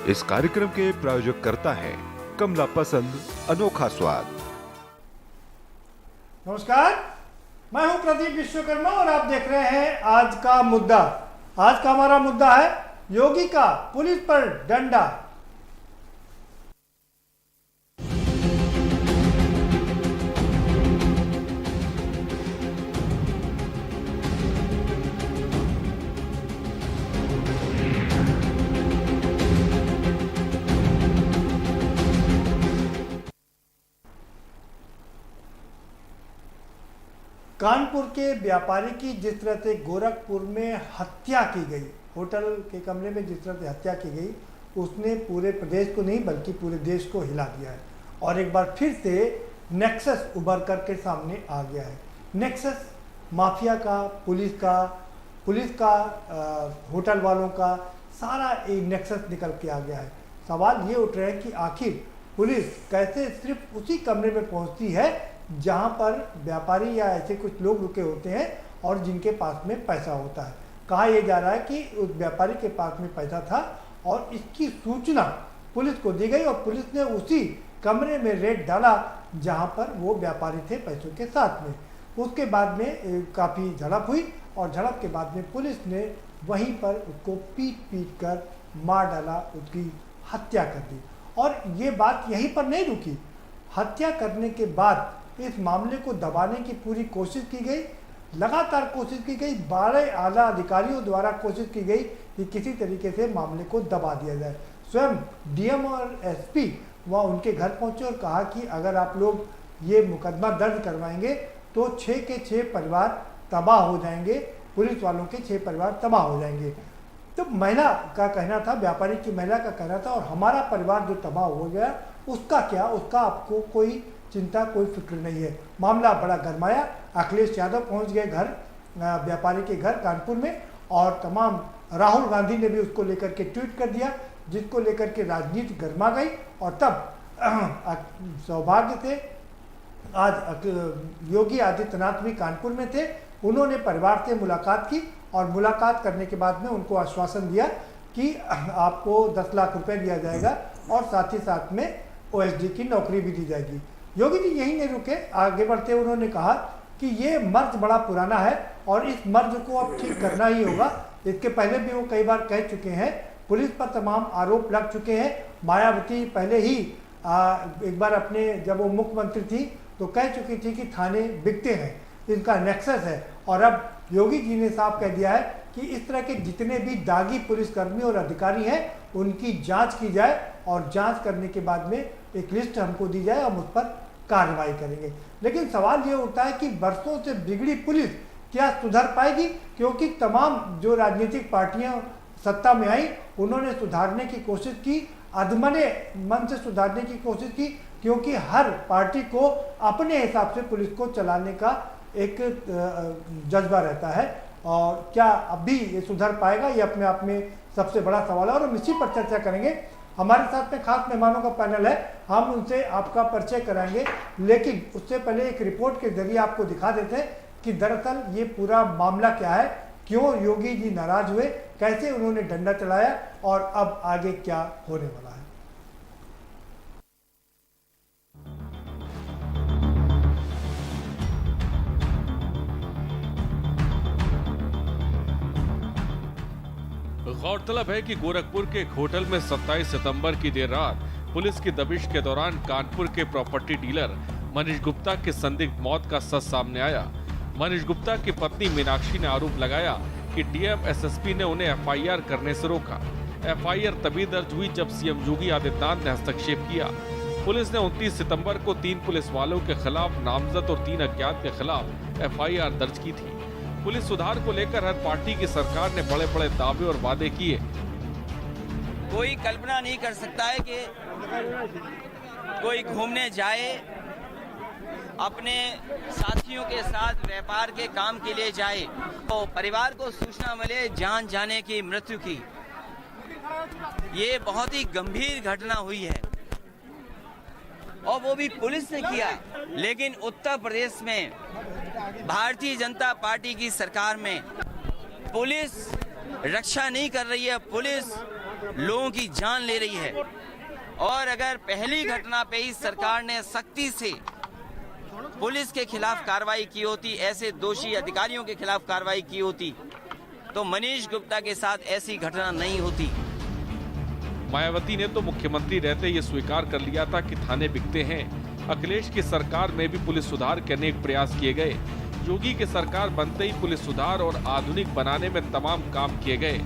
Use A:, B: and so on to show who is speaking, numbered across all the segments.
A: इस कार्यक्रम के प्रायोजक करता है कमला पसंद अनोखा स्वाद।
B: नमस्कार, मैं हूं प्रदीप विश्वकर्मा और आप देख रहे हैं आज का मुद्दा। आज का हमारा मुद्दा है योगी का पुलिस पर डंडा। कानपुर के व्यापारी की जिस तरह से गोरखपुर में हत्या की गई, होटल के कमरे में जिस तरह से हत्या की गई, उसने पूरे प्रदेश को नहीं बल्कि पूरे देश को हिला दिया है। और एक बार फिर से नेक्सस उभर करके सामने आ गया है। नेक्सस माफिया का, पुलिस का, होटल वालों का, सारा एक नेक्सस निकल के आ गया है। सवाल ये उठ रहा है कि आखिर पुलिस कैसे सिर्फ उसी कमरे में पहुंचती है जहां पर व्यापारी या ऐसे कुछ लोग रुके होते हैं और जिनके पास में पैसा होता है। कहा यह जा रहा है कि उस व्यापारी के पास में पैसा था और इसकी सूचना पुलिस को दी गई और पुलिस ने उसी कमरे में रेड डाला जहां पर वो व्यापारी थे पैसों के साथ में। उसके बाद में काफ़ी झड़प हुई और झड़प के बाद में पुलिस ने वहीं पर उसको पीट कर मार डाला, उसकी हत्या कर दी। और ये बात यहीं पर नहीं रुकी। हत्या करने के बाद इस मामले को दबाने की पूरी कोशिश की गई, लगातार कोशिश की गई। 12 आला अधिकारियों द्वारा कोशिश की गई कि किसी तरीके से मामले को दबा दिया जाए। स्वयं डीएम और एसपी वह उनके घर पहुंचे और कहा कि अगर आप लोग ये मुकदमा दर्ज करवाएंगे तो 6 के 6 परिवार तबाह हो जाएंगे, पुलिस वालों के 6 परिवार तबाह हो जाएंगे। तो महिला का कहना था, व्यापारी की महिला का कहना था, और हमारा परिवार जो तबाह हो गया उसका क्या, उसका आपको कोई चिंता, कोई फिक्र नहीं है। मामला बड़ा गरमाया। अखिलेश यादव पहुंच गए घर, व्यापारी के घर कानपुर में, और तमाम राहुल गांधी ने भी उसको लेकर के ट्वीट कर दिया, जिसको लेकर के राजनीति गरमा गई। और तब सौभाग्य से आज योगी आदित्यनाथ भी कानपुर में थे। उन्होंने परिवार से मुलाकात की और मुलाकात करने के बाद में उनको आश्वासन दिया कि आपको 10 लाख रुपए दिया जाएगा और साथ ही साथ में ओएसडी की नौकरी भी दी जाएगी। योगी जी यही नहीं रुके, आगे बढ़ते उन्होंने कहा कि ये मर्ज बड़ा पुराना है और इस मर्ज को अब ठीक करना ही होगा। इसके पहले भी वो कई बार कह चुके हैं, पुलिस पर तमाम आरोप लग चुके हैं। मायावती पहले ही एक बार अपने जब वो मुख्यमंत्री थी तो कह चुकी थी कि थाने बिकते हैं, इनका नेक्सस है। और अब योगी जी ने साफ कह दिया है कि इस तरह के जितने भी दागी पुलिसकर्मी और अधिकारी हैं उनकी जांच की जाए और जांच करने के बाद में एक लिस्ट हमको दी जाए, हम उस पर कार्रवाई करेंगे। लेकिन सवाल ये उठता है कि बरसों से बिगड़ी पुलिस क्या सुधर पाएगी? क्योंकि तमाम जो राजनीतिक पार्टियां सत्ता में आई उन्होंने सुधारने की कोशिश की, अधमने मन से सुधारने की कोशिश की, क्योंकि हर पार्टी को अपने हिसाब से पुलिस को चलाने का एक जज्बा रहता है। और क्या अब भी ये सुधर पाएगा, ये अपने आप में सबसे बड़ा सवाल है और हम इसी पर चर्चा करेंगे। हमारे साथ में खास मेहमानों का पैनल है, हम उनसे आपका परिचय कराएंगे, लेकिन उससे पहले एक रिपोर्ट के जरिए आपको दिखा देते हैं कि दरअसल ये पूरा मामला क्या है, क्यों योगी जी नाराज हुए, कैसे उन्होंने डंडा चलाया और अब आगे क्या होने वाला है।
C: गौरतलब है कि गोरखपुर के एक होटल में 27 सितंबर की देर रात पुलिस की दबिश के दौरान कानपुर के प्रॉपर्टी डीलर मनीष गुप्ता की संदिग्ध मौत का सच सामने आया। मनीष गुप्ता की पत्नी मीनाक्षी ने आरोप लगाया कि डीएम एसएसपी ने उन्हें एफआईआर करने से रोका। एफआईआर तभी दर्ज हुई जब सीएम योगी आदित्यनाथ ने हस्तक्षेप किया। पुलिस ने 29 सितंबर को 3 पुलिस वालों के खिलाफ नामजद और 3 अज्ञात के खिलाफ एफआईआर दर्ज की थी। पुलिस सुधार को लेकर हर पार्टी की सरकार ने बड़े बड़े दावे और वादे किए।
D: कोई कल्पना नहीं कर सकता है कि कोई घूमने जाए, अपने साथियों के साथ व्यापार के काम के लिए जाए तो परिवार को सूचना मिले जान जाने की, मृत्यु की। ये बहुत ही गंभीर घटना हुई है और वो भी पुलिस ने किया। लेकिन उत्तर प्रदेश में भारतीय जनता पार्टी की सरकार में पुलिस रक्षा नहीं कर रही है, पुलिस लोगों की जान ले रही है। और अगर पहली घटना पे ही सरकार ने सख्ती से पुलिस के खिलाफ कार्रवाई की होती, ऐसे दोषी अधिकारियों के खिलाफ कार्रवाई की होती, तो मनीष गुप्ता के साथ ऐसी घटना नहीं होती।
C: मायावती ने तो मुख्यमंत्री रहते ये स्वीकार कर लिया था कि थाने बिकते हैं। अखिलेश की सरकार में भी पुलिस सुधार के अनेक प्रयास किए गए। योगी की सरकार बनते ही पुलिस सुधार और आधुनिक बनाने में तमाम काम किए गए।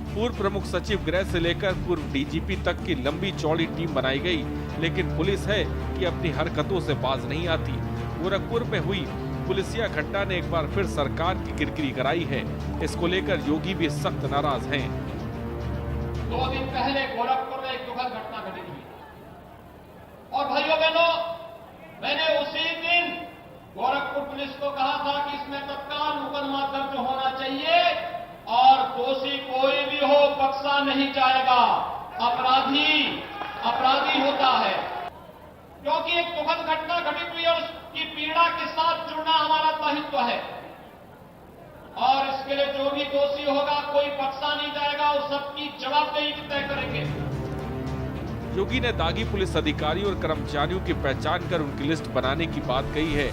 C: पूर्व प्रमुख सचिव गृह से लेकर पूर्व डीजीपी तक की लंबी चौड़ी टीम बनाई गई, लेकिन पुलिस है कि अपनी हरकतों से बाज नहीं आती। गोरखपुर में हुई पुलिसिया घटना ने एक बार फिर सरकार की किरकिरी कराई है। इसको लेकर योगी भी सख्त नाराज हैं।
E: 2 दिन पहले गोरखपुर में एक दुखद घटना घटी थी और भाइयों बहनों, मैंने उसी दिन गोरखपुर पुलिस को कहा था कि इसमें तत्काल मुकदमा दर्ज होना चाहिए और दोषी कोई भी हो बख्शा नहीं जाएगा। अपराधी होता है, क्योंकि एक दुखद घटना घटित हुई और उसकी पीड़ा के साथ जुड़ना हमारा दायित्व है और इसके लिए जो भी दोषी होगा कोई बख्शा नहीं जाएगा और सबकी जवाबदेही तय करेंगे।
C: योगी ने दागी पुलिस अधिकारियों और कर्मचारियों की पहचान कर उनकी लिस्ट बनाने की बात कही है।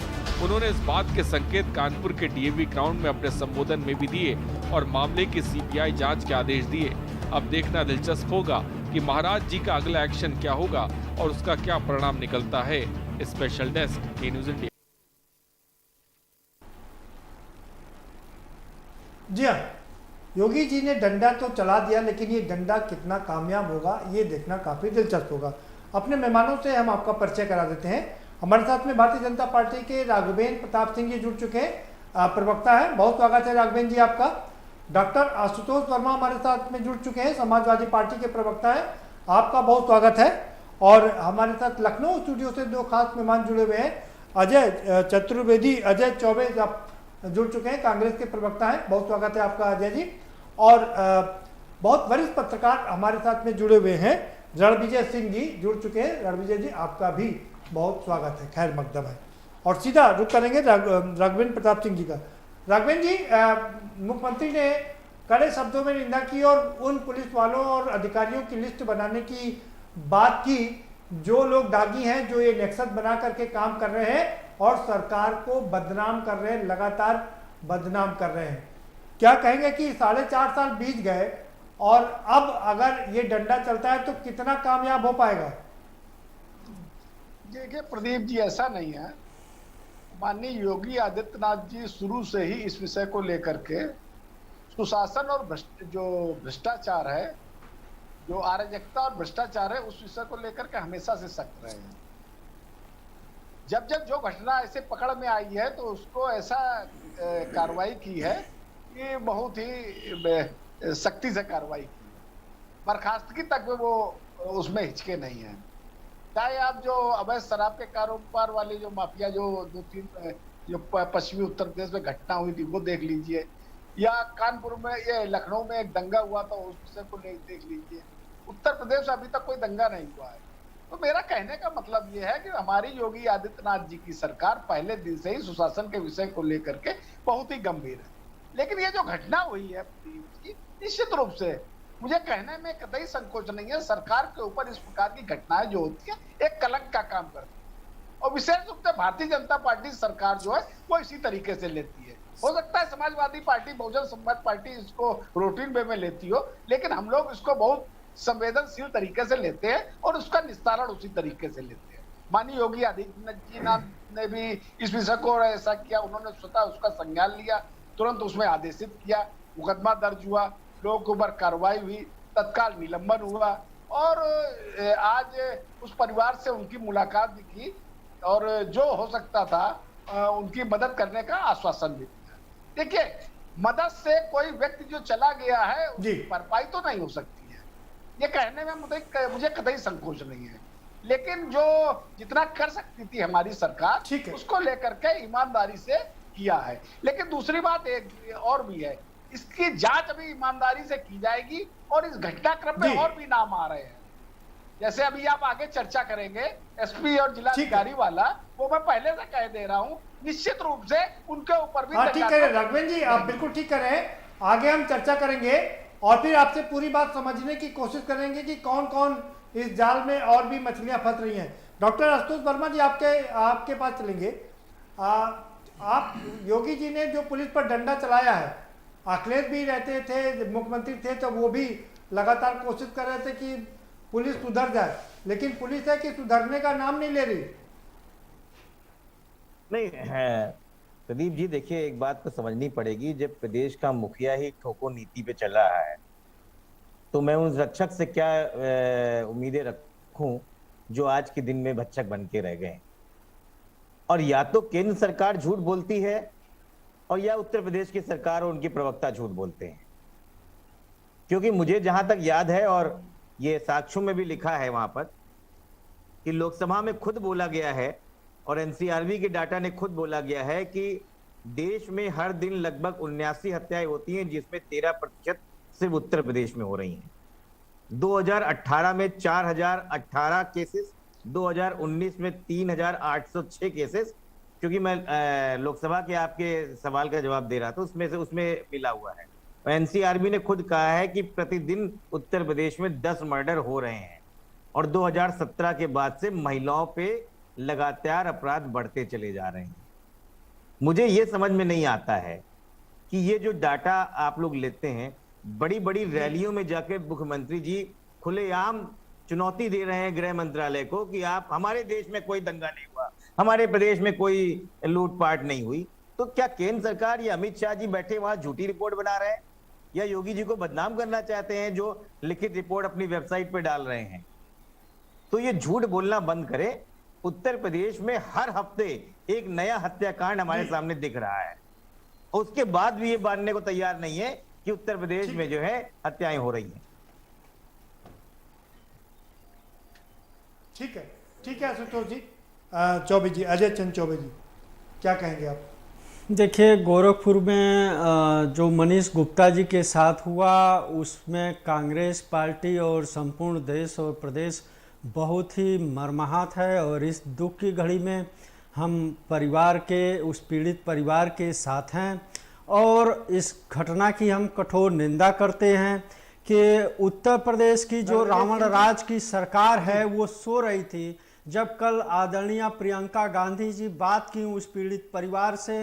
C: उन्होंने इस बात के संकेत कानपुर के डीएवी ग्राउंड में अपने संबोधन में भी दिए और मामले की सीबीआई जांच के आदेश दिए। अब देखना दिलचस्प होगा कि महाराज जी का अगला एक्शन क्या होगा और उसका क्या परिणाम निकलता है। स्पेशल डेस्क के न्यूज़ इंडिया।
B: जी हाँ, योगी जी ने डंडा तो चला दिया, लेकिन ये डंडा कितना कामयाब होगा ये देखना काफ़ी दिलचस्प होगा। अपने मेहमानों से हम आपका परिचय करा देते हैं। हमारे साथ में भारतीय जनता पार्टी के राघवेंद्र प्रताप सिंह जी जुड़ चुके हैं, प्रवक्ता हैं। बहुत स्वागत है राघवेंद्र जी आपका। डॉक्टर आशुतोष वर्मा हमारे साथ में जुड़ चुके हैं, समाजवादी पार्टी के प्रवक्ता हैं, आपका बहुत स्वागत है। और हमारे साथ लखनऊ स्टूडियो से 2 खास मेहमान जुड़े हुए हैं, अजय चतुर्वेदी, अजय चौबे जुड़ चुके हैं, कांग्रेस के प्रवक्ता हैं, बहुत स्वागत है आपका अजय जी। और बहुत वरिष्ठ पत्रकार हमारे साथ में जुड़े हुए हैं, रणविजय सिंह जी जुड़ चुके हैं। रणविजय जी आपका भी बहुत स्वागत है, खैर मकदम है। और सीधा रुख करेंगे राघवेंद्र प्रताप सिंह जी का। राघवेंद्र जी, मुख्यमंत्री ने कड़े शब्दों में निंदा की और उन पुलिस वालों और अधिकारियों की लिस्ट बनाने की बात की जो लोग दागी हैं, जो ये नेक्सस बना करके काम कर रहे हैं और सरकार को बदनाम कर रहे हैं, लगातार बदनाम कर रहे हैं। क्या कहेंगे कि 4.5 साल बीत गए और अब अगर ये डंडा चलता है तो कितना कामयाब हो पाएगा?
F: देखिए प्रदीप जी, ऐसा नहीं है। माननीय योगी आदित्यनाथ जी शुरू से ही इस विषय को लेकर के सुशासन और जो भ्रष्टाचार है, जो अराजकता और भ्रष्टाचार है, उस विषय को लेकर के हमेशा से सख्त रहे हैं। जब जब जो घटना ऐसे पकड़ में आई है तो उसको ऐसा कार्रवाई की है कि बहुत ही सख्ती से कार्रवाई की है, बर्खास्तगी तक में वो उसमें हिचके नहीं है। चाहे आप जो अवैध शराब के कारोबार वाली जो माफिया जो 2-3 जो पश्चिमी उत्तर प्रदेश में घटना हुई थी वो देख लीजिए, या कानपुर में ये लखनऊ में एक दंगा हुआ था उस विषय को देख लीजिए। उत्तर प्रदेश में अभी तक कोई दंगा नहीं हुआ है। तो मेरा कहने का मतलब ये है कि हमारी योगी आदित्यनाथ जी की सरकार पहले दिन से ही सुशासन के विषय को लेकर के बहुत ही गंभीर है। लेकिन ये जो घटना हुई है निश्चित रूप से मुझे कहने में कतई संकोच नहीं है, सरकार के ऊपर इस प्रकार की घटनाएं जो होती है एक कलंक का काम करती है और विशेष रूप से भारतीय जनता पार्टी सरकार जो है वो इसी तरीके से लेती है। हो सकता है समाजवादी पार्टी, बहुजन समाज पार्टी इसको रूटीन वे में लेती हो, लेकिन हम लोग इसको बहुत संवेदनशील तरीके से लेते हैं और उसका निस्तारण उसी तरीके से लेते हैं। माननीय योगी आदित्यनाथ जी ने भी इस विषय को ऐसा किया, उन्होंने स्वतः उसका संज्ञान लिया, तुरंत उसमें आदेशित किया, मुकदमा दर्ज हुआ, लोगों के ऊपर कार्रवाई हुई, तत्काल निलंबन हुआ और आज उस परिवार से उनकी मुलाकात भी की और जो हो सकता था उनकी मदद करने का आश्वासन भी दिया। देखिए, मदद से कोई व्यक्ति जो चला गया है उसकी भरपाई तो नहीं हो सकती है, ये कहने में मुझे कतई संकोच नहीं है। लेकिन जो जितना कर सकती थी हमारी सरकार उसको लेकर के ईमानदारी से किया है। लेकिन दूसरी बात एक और भी है, इसकी जांच अभी ईमानदारी से की जाएगी और इस घटनाक्रम में और भी नाम आ रहे हैं। जैसे अभी आप आगे चर्चा करेंगे एसपी और जिलाधिकारी वाला, वो मैं पहले से कह दे रहा हूं, निश्चित रूप से उनके ऊपर भी
B: ठीक है राघवेंद्र जी, आप बिल्कुल ठीक कर रहे हैं। आगे हम चर्चा करेंगे, और फिर आपसे पूरी बात समझने की कोशिश करेंगे कि कौन कौन इस जाल में और भी मछलियां फंस रही हैं। डॉक्टर आशुतोष वर्मा जी आपके पास चलेंगे। आप योगी जी ने जो पुलिस पर डंडा चलाया है, अखिलेश भी रहते थे, मुख्यमंत्री थे, तो वो भी लगातार कोशिश कर रहे थे कि पुलिस सुधर जाए, लेकिन पुलिस है कि सुधरने का नाम नहीं ले रही।
G: नहीं है प्रदीप जी, देखिए एक बात तो समझनी पड़ेगी, जब प्रदेश का मुखिया ही ठोको नीति पे चल रहा है तो मैं उस रक्षक से क्या उम्मीदें रखूं जो आज के दिन में भक्षक बन के रह गए। और या तो केंद्र सरकार झूठ बोलती है और या उत्तर प्रदेश की सरकार और उनके प्रवक्ता झूठ बोलते हैं, क्योंकि मुझे जहां तक याद है और ये साक्ष्यों में भी लिखा है वहां पर कि लोकसभा में खुद बोला गया है और एनसीआरबी के डाटा ने खुद बोला गया है कि देश में हर दिन लगभग 79 हत्याएं होती हैं, जिसमें 13% सिर्फ उत्तर प्रदेश में हो रही हैं। 2018 में 4018 केसेस, 2019 में 3806 केसेस, क्योंकि मैं लोकसभा के आपके सवाल का जवाब दे रहा था, उसमें मिला हुआ है। एनसीआरबी ने खुद कहा है कि प्रतिदिन उत्तर प्रदेश में 10 मर्डर हो रहे हैं और 2017 के बाद से महिलाओं पे लगातार अपराध बढ़ते चले जा रहे हैं। मुझे ये समझ में नहीं आता है कि ये जो डाटा आप लोग लेते हैं, बड़ी बड़ी रैलियों में जाके मुख्यमंत्री जी खुलेआम चुनौती दे रहे हैं गृह मंत्रालय को कि आप, हमारे देश में कोई दंगा नहीं हुआ, हमारे प्रदेश में कोई लूटपाट नहीं हुई। तो क्या केंद्र सरकार या अमित शाह जी बैठे वहां झूठी रिपोर्ट बना रहे हैं या योगी जी को बदनाम करना चाहते हैं जो लिखित रिपोर्ट अपनी वेबसाइट पे डाल रहे हैं? तो ये झूठ बोलना बंद करें। उत्तर प्रदेश में हर हफ्ते एक नया हत्याकांड हमारे सामने दिख रहा है, उसके बाद भी ये मानने को तैयार नहीं है कि उत्तर प्रदेश में जो है हत्याएं हो रही हैं।
B: ठीक है आशुतोष जी। चौबे जी, अजय चंद चौबे जी, क्या कहेंगे आप?
H: देखिए, गोरखपुर में जो मनीष गुप्ता जी के साथ हुआ, उसमें कांग्रेस पार्टी और संपूर्ण देश और प्रदेश बहुत ही मर्माहत है और इस दुख की घड़ी में हम परिवार के, उस पीड़ित परिवार के साथ हैं और इस घटना की हम कठोर निंदा करते हैं कि उत्तर प्रदेश की जो रावण राज की सरकार है वो सो रही थी। जब कल आदरणीय प्रियंका गांधी जी बात की उस पीड़ित परिवार से,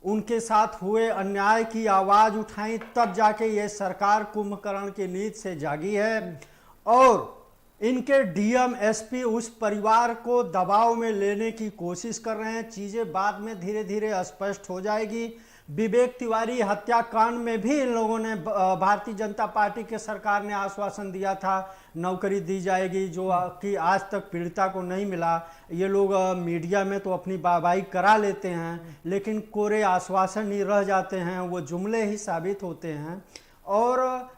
H: उनके साथ हुए अन्याय की आवाज़ उठाई, तब जाके ये सरकार कुंभकर्ण की नींद से जागी है और इनके डीएम एसपी उस परिवार को दबाव में लेने की कोशिश कर रहे हैं। चीज़ें बाद में धीरे धीरे स्पष्ट हो जाएगी। विवेक तिवारी हत्याकांड में भी इन लोगों ने, भारतीय जनता पार्टी के सरकार ने आश्वासन दिया था नौकरी दी जाएगी, जो कि आज तक पीड़िता को नहीं मिला। ये लोग मीडिया में तो अपनी वाहवाही करा लेते हैं, लेकिन कोरे आश्वासन ही रह जाते हैं, वो जुमले ही साबित होते हैं। और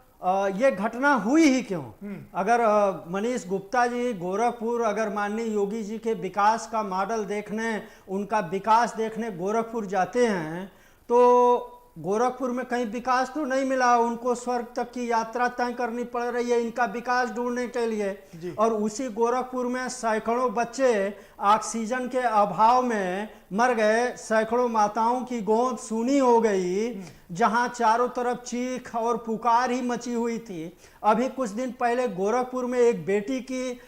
H: ये घटना हुई ही क्यों? अगर मनीष गुप्ता जी गोरखपुर, अगर माननीय योगी जी के विकास का मॉडल देखने, उनका विकास देखने गोरखपुर जाते हैं तो गोरखपुर में कहीं विकास तो नहीं मिला, उनको स्वर्ग तक की यात्रा तय करनी पड़ रही है इनका विकास ढूंढने के लिए। और उसी गोरखपुर में सैकड़ों बच्चे ऑक्सीजन के अभाव में मर गए, सैकड़ों माताओं की गोद सूनी हो गई, जहां चारों तरफ चीख और पुकार ही मची हुई थी। अभी कुछ दिन पहले गोरखपुर में एक बेटी की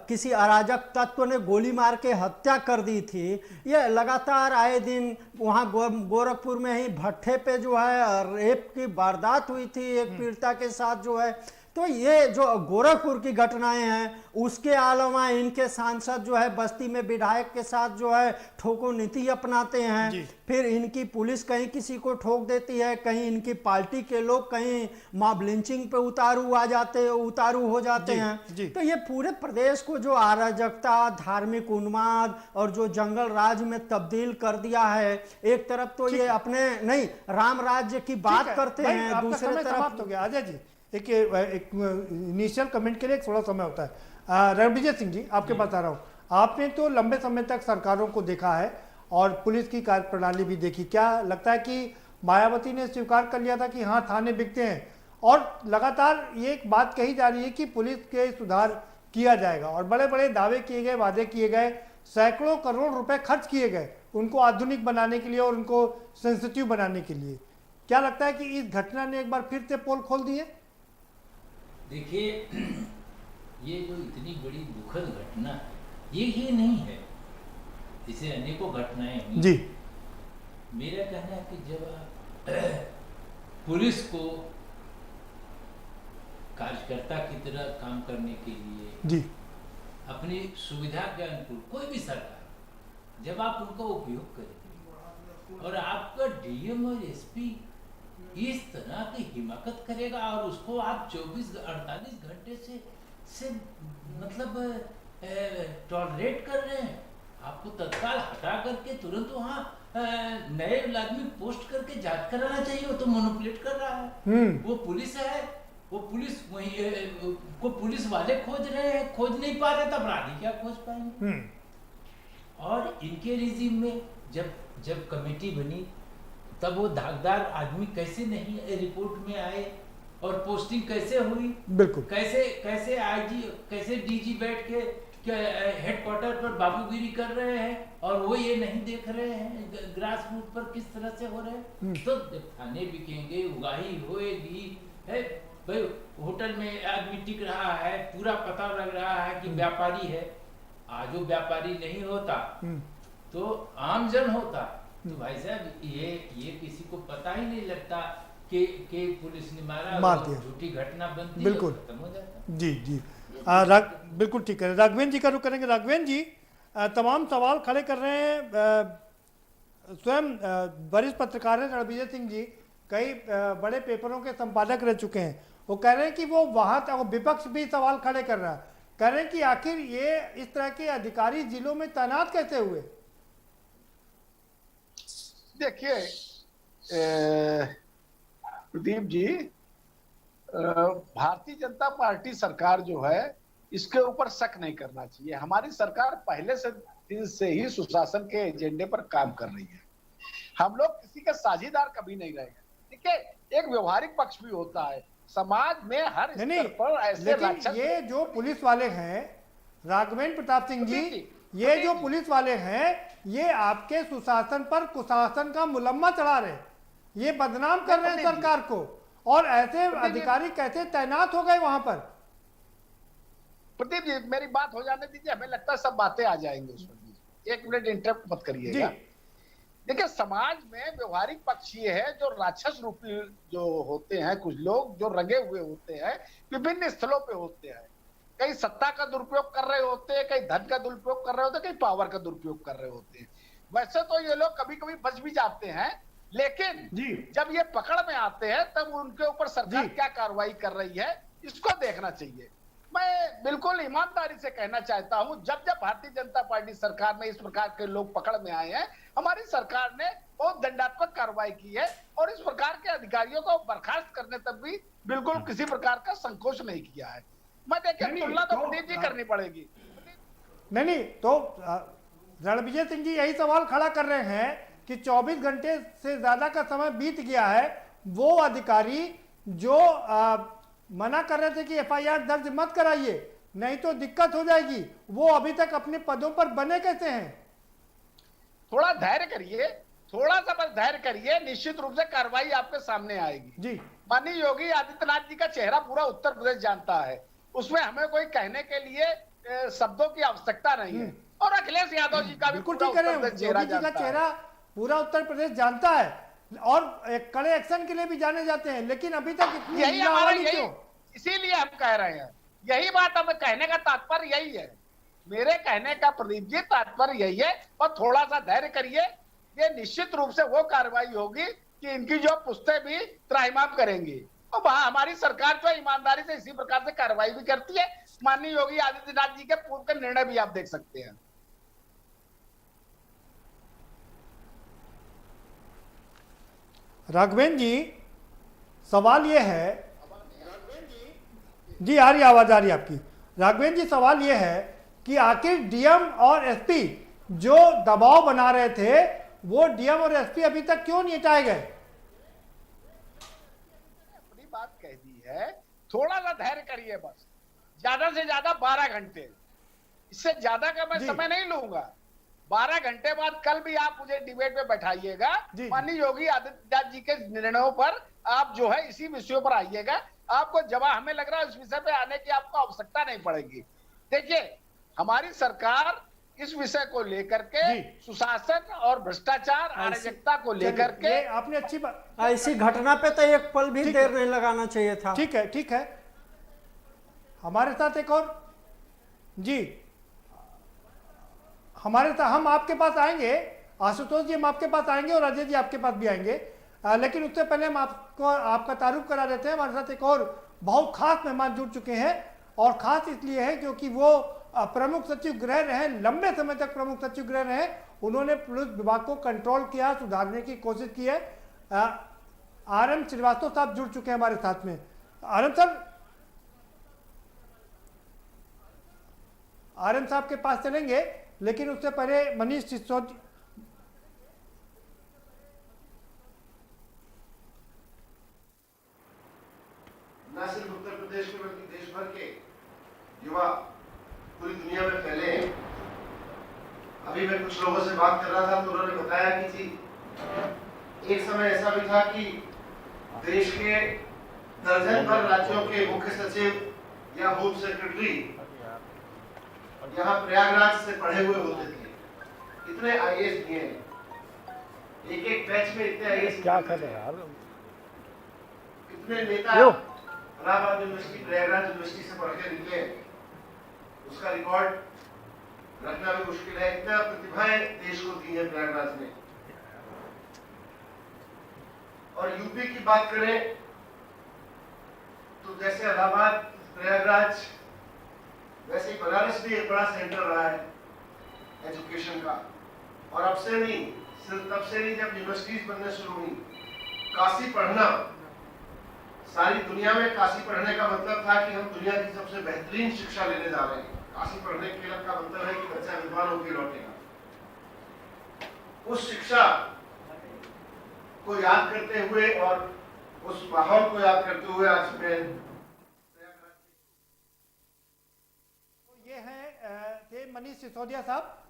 H: किसी अराजक तत्व ने गोली मार के हत्या कर दी थी। ये लगातार आए दिन वहाँ गोरखपुर में ही भट्ठे पे जो है रेप की वारदात हुई थी एक पीड़िता के साथ जो है। तो ये जो गोरखपुर की घटनाएं हैं, उसके अलावा इनके सांसद जो है बस्ती में विधायक के साथ जो है ठोको नीति अपनाते हैं। फिर इनकी पुलिस कहीं किसी को ठोक देती है, कहीं इनकी पार्टी के लोग कहीं मॉब लिंचिंग पे उतारू हो जाते हैं। तो ये पूरे प्रदेश को जो अराजकता, धार्मिक उन्माद और जो जंगल राज में तब्दील कर दिया है, एक तरफ तो ये अपने नहीं राम राज्य की बात करते हैं, दूसरे तरफ
B: तो अजय जी एक इनिशियल कमेंट के लिए थोड़ा समय होता है। रणविजय सिंह जी, आपके पास आ रहा हूँ। आपने तो लंबे समय तक सरकारों को देखा है और पुलिस की कार्यप्रणाली भी देखी। क्या लगता है कि मायावती ने स्वीकार कर लिया था कि हाँ थाने बिकते हैं, और लगातार ये एक बात कही जा रही है कि पुलिस के सुधार किया जाएगा और बड़े बड़े दावे किए गए, वादे किए गए, सैकड़ों करोड़ रुपए खर्च किए गए उनको आधुनिक बनाने के लिए और उनको सेंसिटिव बनाने के लिए। क्या लगता है कि इस घटना ने एक बार फिर से पोल खोल दिए?
I: देखिए, ये जो इतनी बड़ी दुखद घटना है, ये ही नहीं है, इसे अनेकों घटनाएं हुई।
B: जी,
I: मेरा कहना है कि जब आप पुलिस को कार्यकर्ता की तरह काम करने के लिए
B: जी,
I: अपनी सुविधा के अनुकूल कोई भी सरकार जब आप उनका उपयोग करेंगे और आपका डीएम और एसपी इस तरह की हिमाकत करेगा और उसको आप 24-48 घंटे से मतलब टॉलरेट कर रहे हैं, आपको तत्काल हटा करके तुरंत वहाँ नए आदमी पोस्ट करके जांच कराना चाहिए। वो तो मैनिपुलेट कर रहा है। वो पुलिस है, वो पुलिस वही को पुलिस वाले खोज रहे हैं, खोज नहीं पा रहे तो अपराधी क्या खोज पाएंगे। और इनके रिजीम में जब कमेटी बनी तब वो धाकदार आदमी कैसे नहीं रिपोर्ट में आए और पोस्टिंग कैसे हुई,
B: बिल्कुल,
I: कैसे आईजी कैसे डीजी बैठ के हेडक्वार्टर पर बाबूगिरी कर रहे हैं और वो ये नहीं देख रहे हैं ग्रास रूट पर किस तरह से हो रहे हैं। तो जब थाने बिकेंगे, उगाही होएगी, है भाई, होटल में आदमी टिक रहा है, पूरा पता लग रहा है कि व्यापारी है। आज वो व्यापारी नहीं होता तो आमजन होता, तो भाई साहब ये किसी को पता ही नहीं लगता कि पुलिस ने मार दिया, झूठी घटना बनती, बिल्कुल खत्म हो जाता।
B: जी जी, बिल्कुल ठीक है। राघवेंद्र जी का रुख करेंगे। राघवेंद्र जी, तमाम सवाल खड़े कर रहे हैं। स्वयं वरिष्ठ पत्रकार हैं रणविजय सिंह जी, कई बड़े पेपरों के संपादक रह चुके हैं। वो कह रहे हैं कि वो वहां तक विपक्ष भी सवाल खड़े कर रहा है, कह रहे हैं कि आखिर ये इस तरह के अधिकारी जिलों में तैनात कैसे हुए?
F: देखिए प्रदीप जी, भारतीय जनता पार्टी सरकार जो है इसके ऊपर शक नहीं करना चाहिए। हमारी सरकार पहले से ही सुशासन के एजेंडे पर काम कर रही है। हम लोग किसी के साझीदार कभी नहीं रहेंगे। ठीक है, एक व्यवहारिक पक्ष भी होता है समाज में हर स्तर पर ऐसे।
B: लेकिन ये जो पुलिस वाले हैं राघवेंद्र प्रताप सिंह जी, ये जो पुलिस वाले हैं ये आपके सुशासन पर कुशासन का मुलम्मा चढ़ा रहे, ये बदनाम कर रहे हैं सरकार को, और ऐसे अधिकारी कैसे तैनात हो गए वहां पर?
F: प्रदीप जी, मेरी बात हो जाने दीजिए, हमें लगता है सब बातें आ जाएंगे उसमें। एक मिनट इंटरप्ट मत करिएगा। देखिए, समाज में व्यवहारिक पक्ष ये है जो राक्षस रूपी जो होते हैं, कुछ लोग जो रंगे हुए होते हैं, विभिन्न स्थलों पे होते हैं। कई सत्ता का दुरुपयोग कर रहे होते हैं, कई धन का दुरुपयोग कर रहे होते हैं, कई पावर का दुरुपयोग कर रहे होते हैं। वैसे तो ये लोग कभी कभी बच भी जाते हैं, लेकिन जब ये पकड़ में आते हैं तब उनके ऊपर सरकार क्या कार्रवाई कर रही है इसको देखना चाहिए। मैं बिल्कुल ईमानदारी से कहना चाहता हूं, जब भारतीय जनता पार्टी सरकार में इस प्रकार के लोग पकड़ में आए हैं, हमारी सरकार ने बहुत दंडात्मक कार्रवाई की है और इस प्रकार के अधिकारियों को बर्खास्त करने तक भी बिल्कुल किसी प्रकार का संकोच नहीं किया है। मैं देखिए, तुलना तो प्रदीप जी करनी पड़ेगी।
B: नहीं, तो रणविजय सिंह जी यही सवाल खड़ा कर रहे हैं कि 24 घंटे से ज्यादा का समय बीत गया है, वो अधिकारी जो मना कर रहे थे कि एफआईआर दर्ज मत कराइए नहीं तो दिक्कत हो जाएगी, वो अभी तक अपने पदों पर बने कैसे हैं?
F: थोड़ा धैर्य करिए, थोड़ा सा बस धैर्य करिए, निश्चित रूप से कार्रवाई आपके सामने आएगी।
B: जी,
F: माननीय योगी आदित्यनाथ जी का चेहरा पूरा उत्तर प्रदेश जानता है, उसमें हमें कोई कहने के लिए शब्दों की आवश्यकता नहीं है। और अखिलेश यादव जी का भी पूरा उत्तर प्रदेश
B: चेहरा पूरा उत्तर प्रदेश जानता है और कड़े एक्शन के लिए भी जाने जाते हैं, लेकिन अभी तक
F: यही हमारा इसीलिए हम कह रहे हैं, यही बात हमें कहने का तात्पर्य यही है। मेरे कहने का प्रदीप जी तात्पर्य यही है, और थोड़ा सा धैर्य करिए, ये निश्चित रूप से वो कार्रवाई होगी कि इनकी जो पुश्तें भी त्राहिमाम करेंगी। और वहां हमारी सरकार जो ईमानदारी से इसी प्रकार से कार्रवाई भी करती है। माननीय योगी आदित्यनाथ जी के पूर्व के निर्णय भी आप देख सकते हैं।
B: राघवेंद्र जी, सवाल ये है, जी आ रही आवाज आ रही आपकी। राघवेंद्र जी, सवाल ये है कि आखिर डीएम और एसपी जो दबाव बना रहे थे, वो डीएम और एसपी अभी तक क्यों नहीं हटाए गए?
F: अपनी बात कह दी है, थोड़ा सा धैर्य करिए, बस ज्यादा से ज्यादा 12 घंटे, इससे ज्यादा का मैं समय नहीं लूंगा। 12 घंटे बाद कल भी आप मुझे डिबेट में बैठाइएगा,
B: जी।
F: माननीय योगी आदित्यनाथ जी के निर्णयों पर आप जो है इसी विषयों पर आइएगा। आपको जवाब, हमें लग रहा है इस विषय पे आने की आपको आवश्यकता नहीं पड़ेगी। देखिए, हमारी सरकार इस विषय को लेकर के
B: जी।
F: सुशासन और भ्रष्टाचार अराजकता को लेकर के,
B: ये आपने अच्छी बात,
H: ऐसी घटना पे तो एक पल भी
B: ठीक
H: देर नहीं लगाना चाहिए था।
B: ठीक है, ठीक है। हमारे साथ एक और जी, हमारे साथ, हम आपके पास आएंगे आशुतोष जी, हम आपके पास आएंगे और अजय जी आपके पास भी आएंगे, लेकिन उससे पहले हम आपको आपका तारुफ करा देते हैं। हमारे साथ एक और बहुत खास मेहमान जुड़ चुके हैं, और खास इसलिए है क्योंकि वो प्रमुख सचिव गृह रहे, लंबे समय तक प्रमुख सचिव गृह रहे। उन्होंने पुलिस विभाग को कंट्रोल किया, सुधारने की कोशिश की है। RM श्रीवास्तव साहब जुड़ चुके हैं हमारे साथ में। RM साहब के पास चलेंगे, लेकिन उससे पहले मनीष सिसोदिया,
J: न सिर्फ उत्तर प्रदेश के बल्कि देश भर के युवा पूरी दुनिया में फैले हैं। अभी मैं कुछ लोगों से बात कर रहा था तो उन्होंने बताया कि जी, एक समय ऐसा भी था कि देश के दर्जन भर राज्यों के मुख्य सचिव या होम सेक्रेटरी यहाँ प्रयागराज से पढ़े हुए होते थे। इतने IAS दिए हैं, एक एक बैच में इतने IAS क्या कर रहे हैं यार, इतने नेता इलाहाबाद यूनिवर्सिटी, प्रयागराज यूनिवर्सिटी से पढ़ के निकले, उसका रिकॉर्ड रखना भी मुश्किल है। इतना प्रतिभाएं देश को दी है प्रयागराज ने। और यूपी की बात करें तो जैसे इलाहाबाद, प्रयागराज, वैसे ही बनारस भी एक बड़ा सेंटर रहा है एजुकेशन का। और अब से नहीं, सिर्फ तब से नहीं जब यूनिवर्सिटीज बनने शुरू हुई। काशी पढ़ना, सारी दुनिया में काशी पढ़ने का मतलब था कि हम दुनिया की सबसे बेहतरीन शिक्षा लेने जा रहे हैं। काशी पढ़ने के का मतलब है कि बच्चा विद्वान होकर लौटेगा। उस शिक्षा को याद करते हुए और उस माहौल को याद करते हुए आज मैं,
B: ये हैं थे मनीष सिसोदिया साहब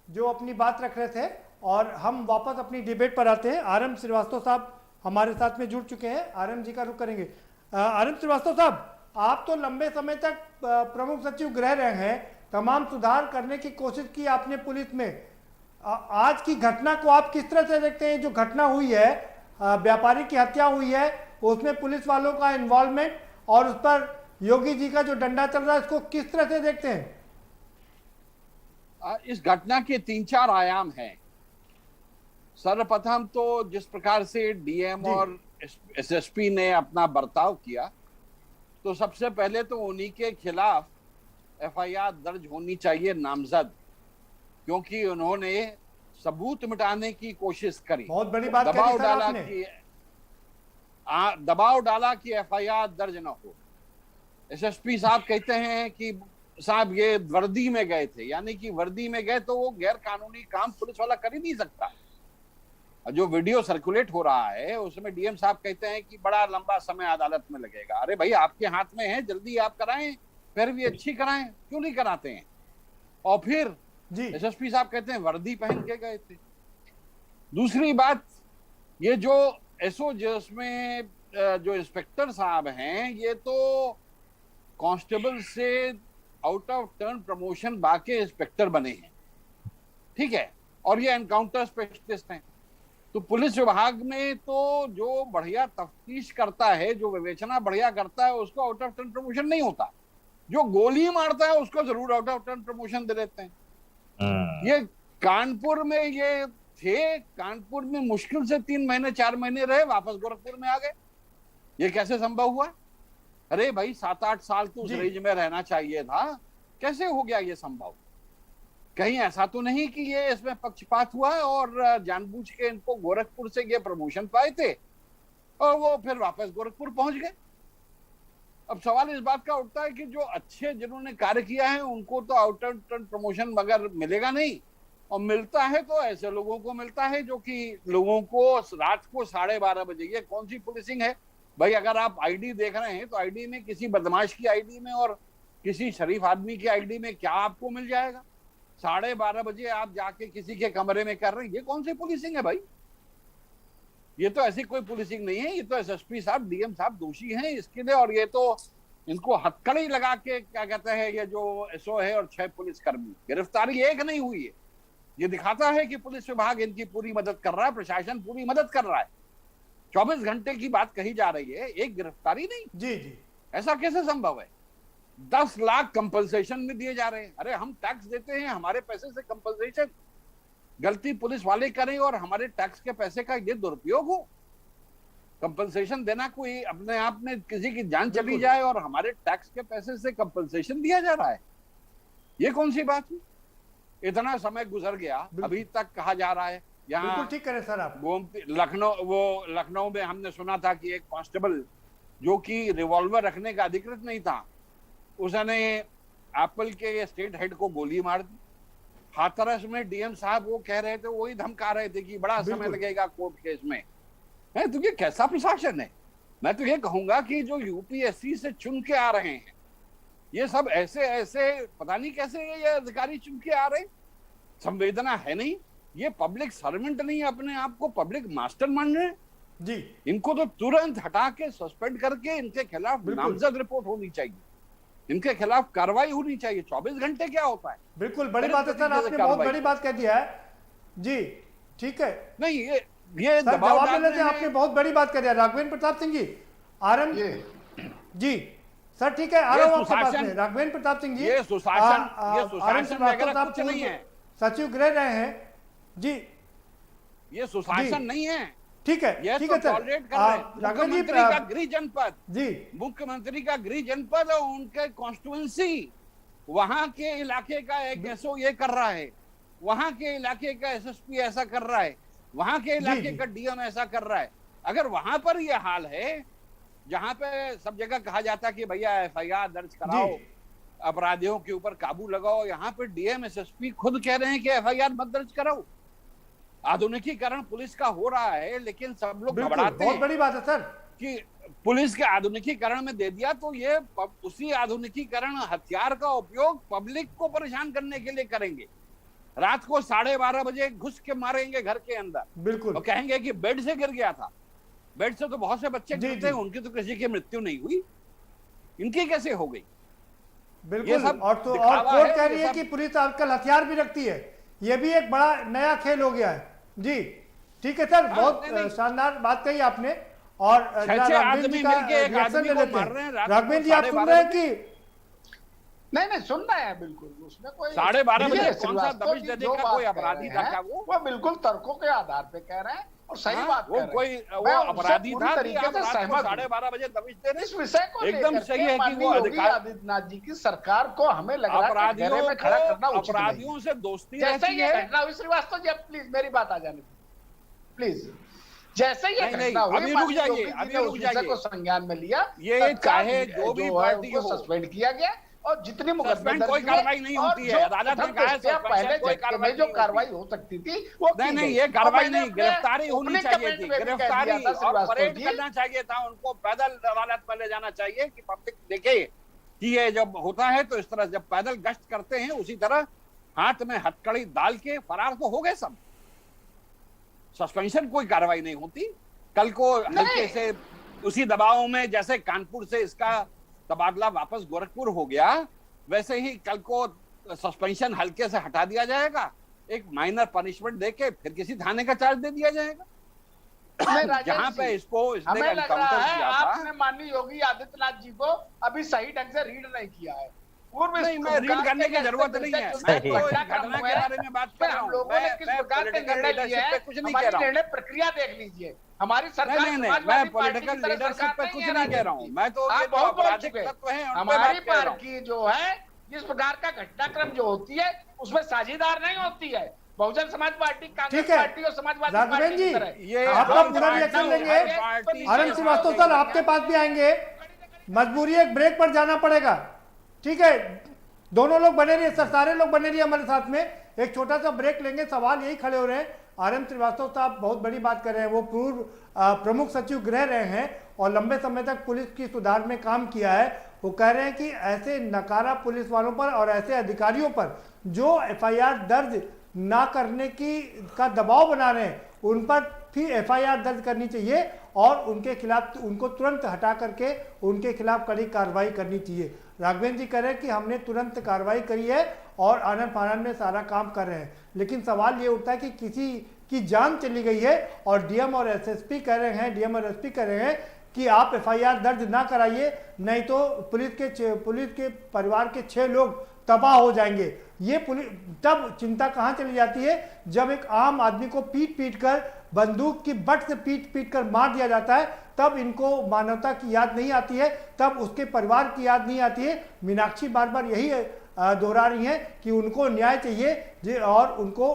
B: जो अपनी बात रख रहे थे, और हम वापस अपनी डिबेट पर आते हैं। RM श्रीवास्तव साहब हमारे साथ में जुड़ चुके हैं, RM जी का रुख करेंगे। RM श्रीवास्तव साहब, आप तो लंबे समय तक प्रमुख सचिव गृह रहे हैं, तमाम सुधार करने की कोशिश की आपने पुलिस में। आज की घटना को आप किस तरह से देखते हैं? जो घटना हुई है, व्यापारी की हत्या हुई है, उसमें पुलिस वालों का इन्वॉल्वमेंट और उस पर योगी जी का जो डंडा चल रहा है, इसको किस तरह से देखते हैं?
K: इस घटना के 3-4 आयाम हैं। सर्वप्रथम तो जिस प्रकार से DM और SSP ने अपना बर्ताव किया, तो सबसे पहले तो उन्हीं के खिलाफ FIR दर्ज होनी चाहिए नामजद, क्योंकि उन्होंने सबूत मिटाने की कोशिश करी।
B: बहुत बड़ी बात
K: दबाव डाला कि दबाव डाला कि FIR दर्ज न हो। SSP साहब कहते हैं कि साहब ये वर्दी में गए थे, यानी कि वर्दी में गए तो वो गैर कानूनी काम पुलिस वाला कर ही नहीं सकता। जो वीडियो सर्कुलेट हो रहा है उसमें DM साहब कहते हैं कि बड़ा लंबा समय अदालत में लगेगा। अरे भाई, आपके हाथ में है, जल्दी आप कराएं, फिर भी अच्छी कराएं, क्यों नहीं कराते हैं? और फिर SSP साहब कहते हैं वर्दी पहन के गए थे। दूसरी बात, ये जो SOGS में जो इंस्पेक्टर साहब हैं, ये तो कांस्टेबल से आउट ऑफ टर्न प्रमोशन बाके इंस्पेक्टर बने हैं, ठीक है, और ये एनकाउंटर स्पेशलिस्ट हैं। तो पुलिस विभाग में तो जो बढ़िया तफ्तीश करता है, जो विवेचना बढ़िया करता है, उसको आउट ऑफ टर्न प्रमोशन नहीं होता। जो गोली मारता है उसको जरूर आउट ऑफ टर्न प्रमोशन दे देते हैं। ये कानपुर में ये थे, कानपुर में मुश्किल से 3 महीने 4 महीने रहे, वापस गोरखपुर में आ गए। ये कैसे संभव हुआ? अरे भाई, 7-8 साल तो उस रेंज में रहना चाहिए था, कैसे हो गया ये संभव? कहीं ऐसा तो नहीं कि ये इसमें पक्षपात हुआ और जानबूझ के इनको गोरखपुर से ये प्रमोशन पाए थे और वो फिर वापस गोरखपुर पहुंच गए। अब सवाल इस बात का उठता है कि जो अच्छे जिन्होंने कार्य किया है उनको तो आउट ऑफ टर्न प्रमोशन मगर मिलेगा नहीं, और मिलता है तो ऐसे लोगों को मिलता है जो कि लोगों को रात को 12:30 बजे, ये कौन सी पुलिसिंग है भाई? अगर आप ID देख रहे हैं तो ID में किसी बदमाश की ID में और किसी शरीफ आदमी की ID में क्या आपको मिल जाएगा? 12:30 बजे आप जाके किसी के कमरे में कर रहे हैं, ये कौन सी पुलिसिंग है भाई? ये तो ऐसी कोई पुलिसिंग नहीं है। ये तो एसएसपी साहब, डीएम साहब दोषी हैं इसके लिए, और ये तो इनको हथकड़ी लगा के क्या कहते हैं, ये जो एसओ है और 6 पुलिसकर्मी, गिरफ्तारी एक नहीं हुई है। ये दिखाता है कि पुलिस विभाग इनकी पूरी मदद कर रहा है, प्रशासन पूरी मदद कर रहा है। 24 घंटे की बात कही जा रही है, एक गिरफ्तारी नहीं।
B: जी जी,
K: ऐसा कैसे संभव है? 10 लाख कंपनसेशन में दिए जा रहे हैं। अरे हम टैक्स देते हैं, हमारे पैसे से कंपनसेशन। गलती पुलिस वाले करें और हमारे टैक्स के पैसे का ये दुरुपयोग हो। कंपनसेशन देना कोई अपने आप में, किसी की जान चली जाए और हमारे टैक्स के पैसे से कंपनसेशन दिया जा रहा है, ये कौन सी बात है? इतना समय गुजर गया, अभी तक कहा जा रहा है यहाँ
B: ठीक करें सर आप।
K: लखनऊ में हमने सुना था कि एक कांस्टेबल जो कि रिवॉल्वर रखने का अधिकृत नहीं था, उसने एप्पल के स्टेट हेड को गोली मार दी। हाथरस में डीएम साहब वो कह रहे थे, वही धमका रहे थे कि बड़ा समय लगेगा कोर्ट केस में। है तो ये कैसा प्रशासन है? मैं तो ये कहूंगा कि जो यूपीएससी से चुन के आ रहे हैं, ये सब ऐसे पता नहीं कैसे ये अधिकारी चुन के आ रहे, संवेदना है नहीं, ये पब्लिक सर्वेंट नहीं, अपने आप को पब्लिक मास्टर मान रहे
B: जी।
K: इनको तो तुरंत हटा के सस्पेंड करके इनके खिलाफ नामजद रिपोर्ट होनी चाहिए, इनके खिलाफ कार्रवाई होनी चाहिए। 24 घंटे क्या होता है?
B: बिल्कुल बड़ी बात है सर, आपने बहुत बड़ी बात कह दिया है जी। ठीक है,
K: नहीं ये
B: दबाव डालने से आपने बहुत बड़ी बात कर दिया। राघवेंद्र प्रताप सिंह जी, आरएम जी सर, ठीक है, आ रहा हूं आपके पास में। राघवेंद्र प्रताप सिंह जी,
K: ये सुशासन वगैरह कुछ नहीं है,
B: सचिव गृह रहे हैं जी।
K: ये सुशासन नहीं है,
B: ठीक है,
K: ये
B: ठीक
K: तो
B: है सर।
K: टॉलरेट कर रहे हैं। मुख्यमंत्री का गृह जनपद
B: जी,
K: मुख्यमंत्री का गृह जनपद और उनके कॉन्स्टिट्यूएंसी, वहां के इलाके का एक एसओ ये कर रहा है, वहां के इलाके का एसएसपी ऐसा कर रहा है, वहां के इलाके का डीएम ऐसा कर रहा है। अगर वहां पर यह हाल है, जहां पे सब जगह कहा जाता है कि भैया एफआईआर दर्ज कराओ, अपराधियों के ऊपर काबू लगाओ, यहाँ पे डीएम एसएसपी खुद कह रहे हैं कि एफआईआर मत दर्ज कराओ। आधुनिकीकरण पुलिस का हो रहा है, लेकिन सब लोग घबराते हैं।
B: बहुत बड़ी बात है सर
K: कि पुलिस के आधुनिकीकरण में दे दिया तो ये उसी आधुनिकीकरण हथियार का उपयोग पब्लिक को परेशान करने के लिए करेंगे। रात को 12:30 बजे घुस के मारेंगे घर के अंदर,
B: बिल्कुल,
K: और कहेंगे कि बेड से गिर गया था। बेड से तो बहुत से बच्चे गिरते हैं, उनकी तो किसी की मृत्यु नहीं हुई, इनकी कैसे हो गई?
B: बिल्कुल। और कोर्ट कह रही है कि पुलिस आजकल हथियार भी रखती है, ये भी एक बड़ा नया खेल हो गया है जी। ठीक है सर, बहुत शानदार बात कही आपने। और राघवेंद्र जी का रिएक्शन ले लेते हैं। राघवेंद्र जी, आप सुन रहे हैं कि
F: नहीं सुन रहे हैं, बिल्कुल। उसमें कोई
K: 12:30 बजे कौन सा दबिश देने का कोई अपराधी था क्या? वो
F: बिल्कुल तर्कों के आधार पे कह रहे हैं और सही बात
K: वो कोई अपराधी था तरीके से सहमत। 12:30 बजे दबिश दे रहे,
F: इस विषय को
K: एकदम सही है कि वो अधिकारी
F: आदित्यनाथ जी की सरकार को हमें लग रहा है घेरे में खड़ा करना उचित नहीं।
K: अपराधियों से दोस्ती
F: जैसे
K: रहती
F: ये
K: है।
F: घटना हुई, श्रीवास्तव जी प्लीज मेरी बात आ जाने दीजिए प्लीज। जैसे ये घटना हुई,
K: अभी रुक जाइए, अभी रुक जाइए,
F: को संज्ञान में लिया,
K: ये चाहे जो भी पार्टी हो,
F: सस्पेंड किया गया और जितनी मुकदमे
K: कोई कार्रवाई नहीं होती है। अदालत ने कहा है
F: पहले में जो कार्रवाई हो सकती थी वो
K: नहीं, ये कार्रवाई नहीं, गिरफ्तारी होनी चाहिए थी, गिरफ्तारी और परेड करना चाहिए था, उनको पैदल अदालत में ले जाना चाहिए कि पब्लिक देखे कि ये जब होता है तो इस तरह जब पैदल गश्त करते हैं, उसी तरह हाथ में हथकड़ी डाल के फरार तो हो गए सब। सस्पेंशन कोई कार्रवाई नहीं होती। कल को हल्के से उसी दबाव में जैसे कानपुर से इसका तबादला वापस गोरखपुर हो गया, वैसे ही कल को सस्पेंशन हल्के से हटा दिया जाएगा, एक माइनर पनिशमेंट देके फिर किसी थाने का चार्ज दे दिया जाएगा। जहां पे इसको
F: हमें लग रहा है आपने माननीय योगी आदित्यनाथ जी को अभी सही ढंग से रीड नहीं किया है।
K: नहीं, मैं रीड करने की जरूरत नहीं है, मैं तो घटना के बारे में बात कर रहा हूँ।
F: लोगों ने किस प्रकार के निर्णय लिए हैं,
K: कुछ नहीं कह रहा हूँ,
F: निर्णय प्रक्रिया देख लीजिए। हमारी सरकार
K: मैं पॉलिटिकल लीडरशिप पे कुछ नहीं कह रहा हूँ, मैं तो आपराधिक तत्व हैं
F: हमारी पार्टी जो है, जिस प्रकार का घटनाक्रम जो होती है उसमें साझेदार नहीं होती है। बहुजन समाज पार्टी, कांग्रेस पार्टी और समाजवादी पार्टी की तरह।
B: ये आपका पूरा रिएक्शन लेंगे। आनंद श्रीवास्तव सर आपके पास भी आएंगे, मजबूरी एक ब्रेक पर जाना पड़ेगा, ठीक है? दोनों लोग बने रहिए सर, सारे लोग बने रहिए हमारे साथ में। एक छोटा सा ब्रेक लेंगे। सवाल यही खड़े हो रहे हैं, आरएम श्रीवास्तव साहब बहुत बड़ी बात कर रहे हैं, वो पूर्व प्रमुख सचिव गृह रहे हैं और लंबे समय तक पुलिस की सुधार में काम किया है वो कह रहे हैं कि ऐसे नकारा पुलिस वालों पर और ऐसे अधिकारियों पर जो एफआईआर दर्ज ना करने का दबाव बना रहे हैं, उन पर भी एफआईआर दर्ज करनी चाहिए और उनके खिलाफ उनको तुरंत हटा करके उनके खिलाफ कड़ी कार्रवाई करनी चाहिए। राघवेंद्र जी कह रहे हैं कि हमने तुरंत कार्रवाई करी है और आनन फानन में सारा काम कर रहे हैं, लेकिन सवाल ये उठता है कि किसी की जान चली गई है और डीएम और एसएसपी कह रहे हैं, डीएम और एसपी कह रहे हैं कि आप एफआईआर दर्ज ना कराइए, नहीं तो पुलिस के परिवार के 6 लोग तबाह हो जाएंगे। ये पुलिस तब चिंता कहाँ चली जाती है जब एक आम आदमी को पीट कर बंदूक की बट से पीट कर मार दिया जाता है, तब इनको मानवता की याद नहीं आती है, तब उसके परिवार की याद नहीं आती है। मीनाक्षी बार बार यही दोहरा रही हैं कि उनको न्याय चाहिए और उनको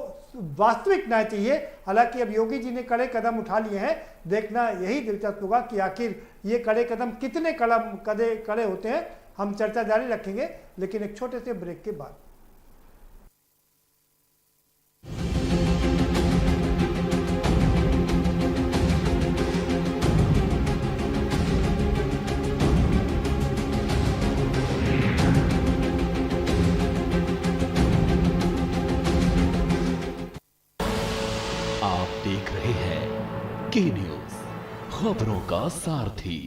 B: वास्तविक न्याय चाहिए। हालांकि अब योगी जी ने कड़े कदम उठा लिए हैं, देखना यही दिलचस्प होगा कि आखिर ये कड़े कदम कितने कड़े होते हैं। हम चर्चा जारी रखेंगे, लेकिन एक छोटे से ब्रेक के बाद।
L: आप देख रहे हैं के न्यूज, खबरों का सारथी।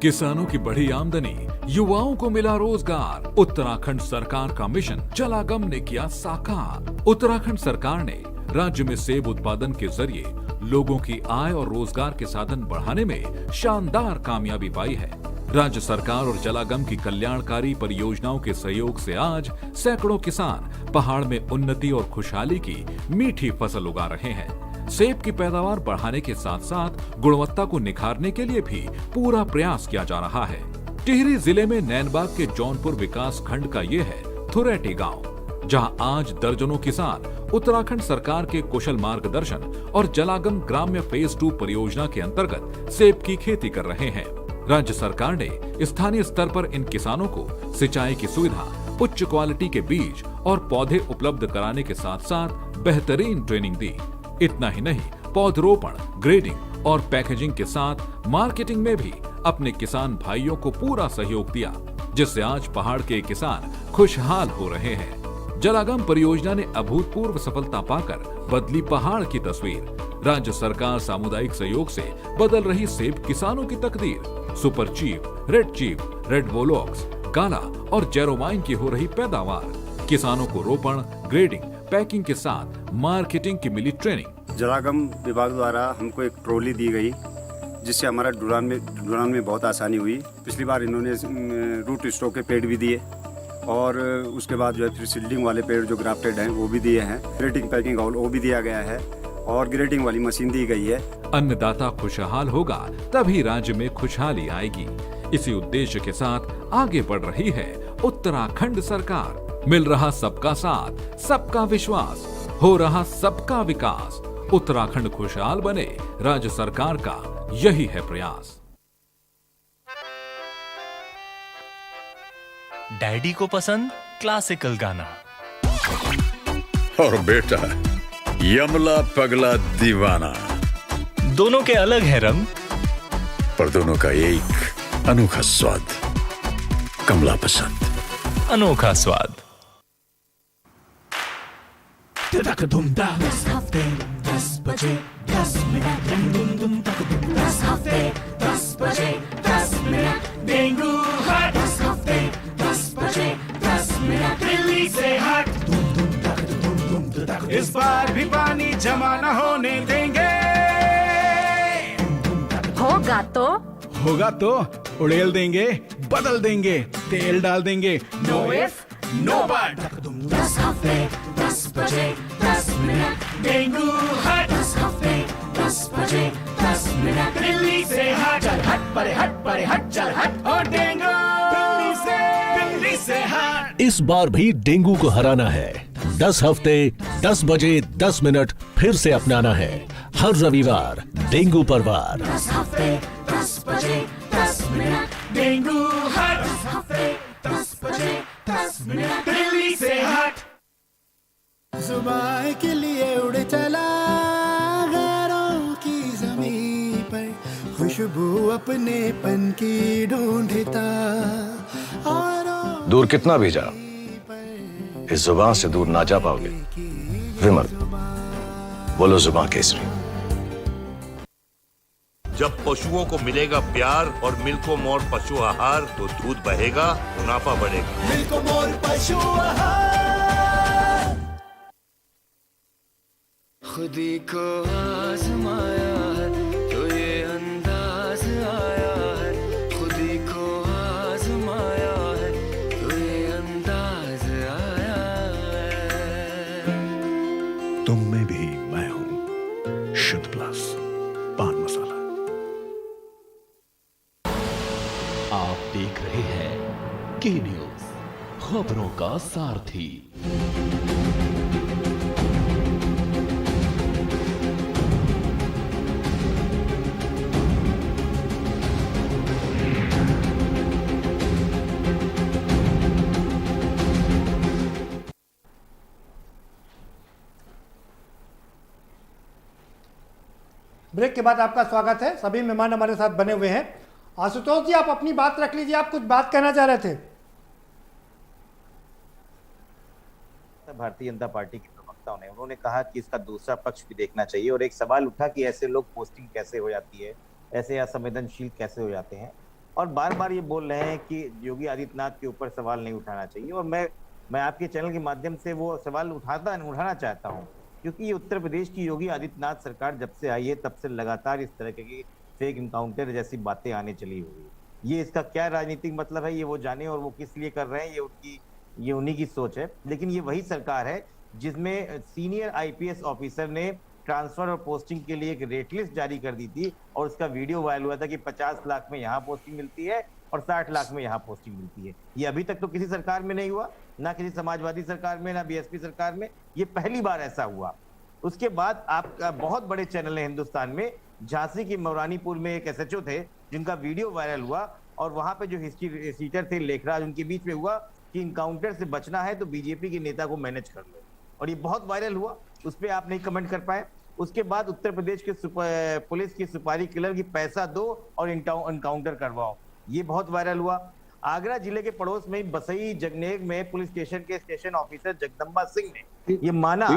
M: किसानों की बढ़ी आमदनी, युवाओं को मिला रोजगार। उत्तराखंड सरकार का मिशन जलागम ने किया साकार। उत्तराखंड सरकार ने राज्य में सेब उत्पादन के जरिए लोगों की आय और रोजगार के साधन बढ़ाने में शानदार कामयाबी पाई है। राज्य सरकार और जलागम की कल्याणकारी परियोजनाओं के सहयोग से आज सैकड़ों किसान पहाड़ में उन्नति और खुशहाली की मीठी फसल उगा रहे हैं। सेब की पैदावार बढ़ाने के साथ साथ गुणवत्ता को निखारने के लिए भी पूरा प्रयास किया जा रहा है। टिहरी जिले में नैनबाग के जौनपुर विकास खंड का ये है थुरैटी गांव, जहां आज दर्जनों किसान उत्तराखंड सरकार के कुशल मार्गदर्शन और जलागम ग्राम्य फेज 2 परियोजना के अंतर्गत सेब की खेती कर रहे हैं। राज्य सरकार ने स्थानीय स्तर पर इन किसानों को सिंचाई की सुविधा, उच्च क्वालिटी के बीज और पौधे उपलब्ध कराने के साथ साथ बेहतरीन ट्रेनिंग दी। इतना ही नहीं, पौधरोपण, ग्रेडिंग और पैकेजिंग के साथ मार्केटिंग में भी अपने किसान भाइयों को पूरा सहयोग दिया, जिससे आज पहाड़ के किसान खुशहाल हो रहे हैं। जलागम परियोजना ने अभूतपूर्व सफलता पाकर बदली पहाड़ की तस्वीर। राज्य सरकार सामुदायिक सहयोग से बदल रही सेब किसानों की तकदीर। सुपर चीफ, रेड वोलॉक्स, काला और जेरोमाइन की हो रही पैदावार, किसानों को रोपण, ग्रेडिंग, पैकिंग के साथ मार्केटिंग की मिली ट्रेनिंग।
N: जलागम विभाग द्वारा हमको एक ट्रॉली दी गई, जिससे हमारा ढुलान में बहुत आसानी हुई। पिछली बार इन्होंने रूट स्टॉक के पेड़ भी दिए और उसके बाद जो है फिर सील्डिंग वाले पेड़ जो ग्राफ्टेड हैं वो भी दिए हैं। ग्रेडिंग पैकिंग हॉल वो भी दिया गया है और ग्रेडिंग वाली मशीन दी गई है।
M: अन्नदाता खुशहाल होगा तभी राज्य में खुशहाली आएगी। इसी उद्देश्य के साथ आगे बढ़ रही है उत्तराखंड सरकार। मिल रहा सबका साथ, सबका विश्वास, हो रहा सबका विकास। उत्तराखंड खुशहाल बने, राज्य सरकार का यही है प्रयास।
O: डैडी को पसंद क्लासिकल गाना
P: और बेटा यमला पगला दीवाना।
O: दोनों के अलग है रंग,
P: पर दोनों का एक अनोखा स्वाद। कमला पसंद,
O: अनोखा स्वाद।
Q: 10 हफ्ते 10 बजे 10 मिनट, 10 हफ्ते 10 बजे 10 मिनट, डेंगू हट। 10 हफ्ते 10 बजे 10 मिनट, दिल्ली से हट।
R: इस बार भी पानी जमा न होने देंगे। होगा तो उड़ेल देंगे, बदल देंगे, तेल डाल देंगे। Know if no but.
Q: 10 हफ्ते 10 बजे 10 मिनट, डेंगू हट। 10 हफ्ते 10 बजे 10 मिनट, दिल्ली से हट। चल हट परे हट चल हट। और डेंगू दिल्ली से हट।
S: इस बार भी डेंगू को हराना है। 10 हफ्ते 10 बजे 10 मिनट फिर से अपनाना है। हर रविवार डेंगू पर वार।
Q: 10 हफ्ते 10 बजे 10 मिनट, डेंगू हट। 10 हफ्ते 10 बजे 10 मिनट, दिल्ली से हट।
T: सुबह के लिए उड़ चला गैरों की ज़मीं पर, खुशबू अपने पन की की ढूंढता और
U: दूर कितना भी जा, इस जुबान से दूर ना जा पाओगे। विमल, बोलो जुबान केसरी।
V: जब पशुओं को मिलेगा प्यार और मिल्को मोर पशु आहार तो दूध बहेगा, मुनाफा बढ़ेगा।
T: मिल्को मोर पशु आहार। खुदी को आजमाया है तो ये अंदाज आया है, खुदी को आजमाया है तो ये अंदाज आया है।
S: तुम में भी मैं हूं, शुद्ध प्लस पान मसाला।
L: आप देख रहे हैं के न्यूज, खबरों का सारथी।
B: ब्रेक के बाद आपका स्वागत है। सभी मेहमान हमारे साथ बने हुए हैं। आशुतोष जी, आप अपनी बात रख लीजिए, आप कुछ बात कहना चाह रहे थे।
G: भारतीय जनता पार्टी के प्रवक्ताओं ने उन्होंने कहा कि इसका दूसरा पक्ष भी देखना चाहिए, और एक सवाल उठा कि ऐसे लोग पोस्टिंग कैसे हो जाती है, ऐसे असंवेदनशील कैसे हो जाते हैं, और बार बार ये बोल रहे हैं कि योगी आदित्यनाथ के ऊपर सवाल नहीं उठाना चाहिए। और मैं आपके चैनल के माध्यम से वो सवाल उठाना चाहता हूँ, क्योंकि ये उत्तर प्रदेश की योगी आदित्यनाथ सरकार जब से आई है तब से लगातार इस तरह की फेक इनकाउंटर जैसी बातें आने चली हुई। ये इसका क्या राजनीतिक मतलब है ये वो जाने, और वो किस लिए कर रहे हैं ये उन्हीं की सोच है। लेकिन ये वही सरकार है जिसमें सीनियर आईपीएस ऑफिसर ने ट्रांसफर और पोस्टिंग के लिए एक रेट लिस्ट जारी कर दी थी, और उसका वीडियो वायरल हुआ था कि 50 लाख में यहाँ पोस्टिंग मिलती है और 60 लाख में यहाँ पोस्टिंग मिलती है। ये अभी तक तो किसी सरकार में नहीं हुआ, ना किसी समाजवादी सरकार में, ना बीएसपी सरकार में, ये पहली बार ऐसा हुआ। उसके बाद आपका बहुत बड़े चैनल है हिंदुस्तान में, झांसी की मौरानीपुर में एक एसएचओ थे जिनका वीडियो वायरल हुआ, और वहां पे जो हिस्ट्री सीटर थे लेखराज, उनके बीच में हुआ कि इनकाउंटर से बचना है तो बीजेपी के नेता को मैनेज कर लो, और ये बहुत वायरल हुआ। उस पर आप नहीं कमेंट कर पाए। उसके बाद उत्तर प्रदेश के पुलिस की सुपारी किलर की पैसा दो और इनकाउंटर करवाओ, ये बहुत वायरल हुआ। आगरा जिले के पड़ोस में बसई जगनेग में पुलिस स्टेशन के स्टेशन ऑफिसर जगदम्बा सिंह ने ये माना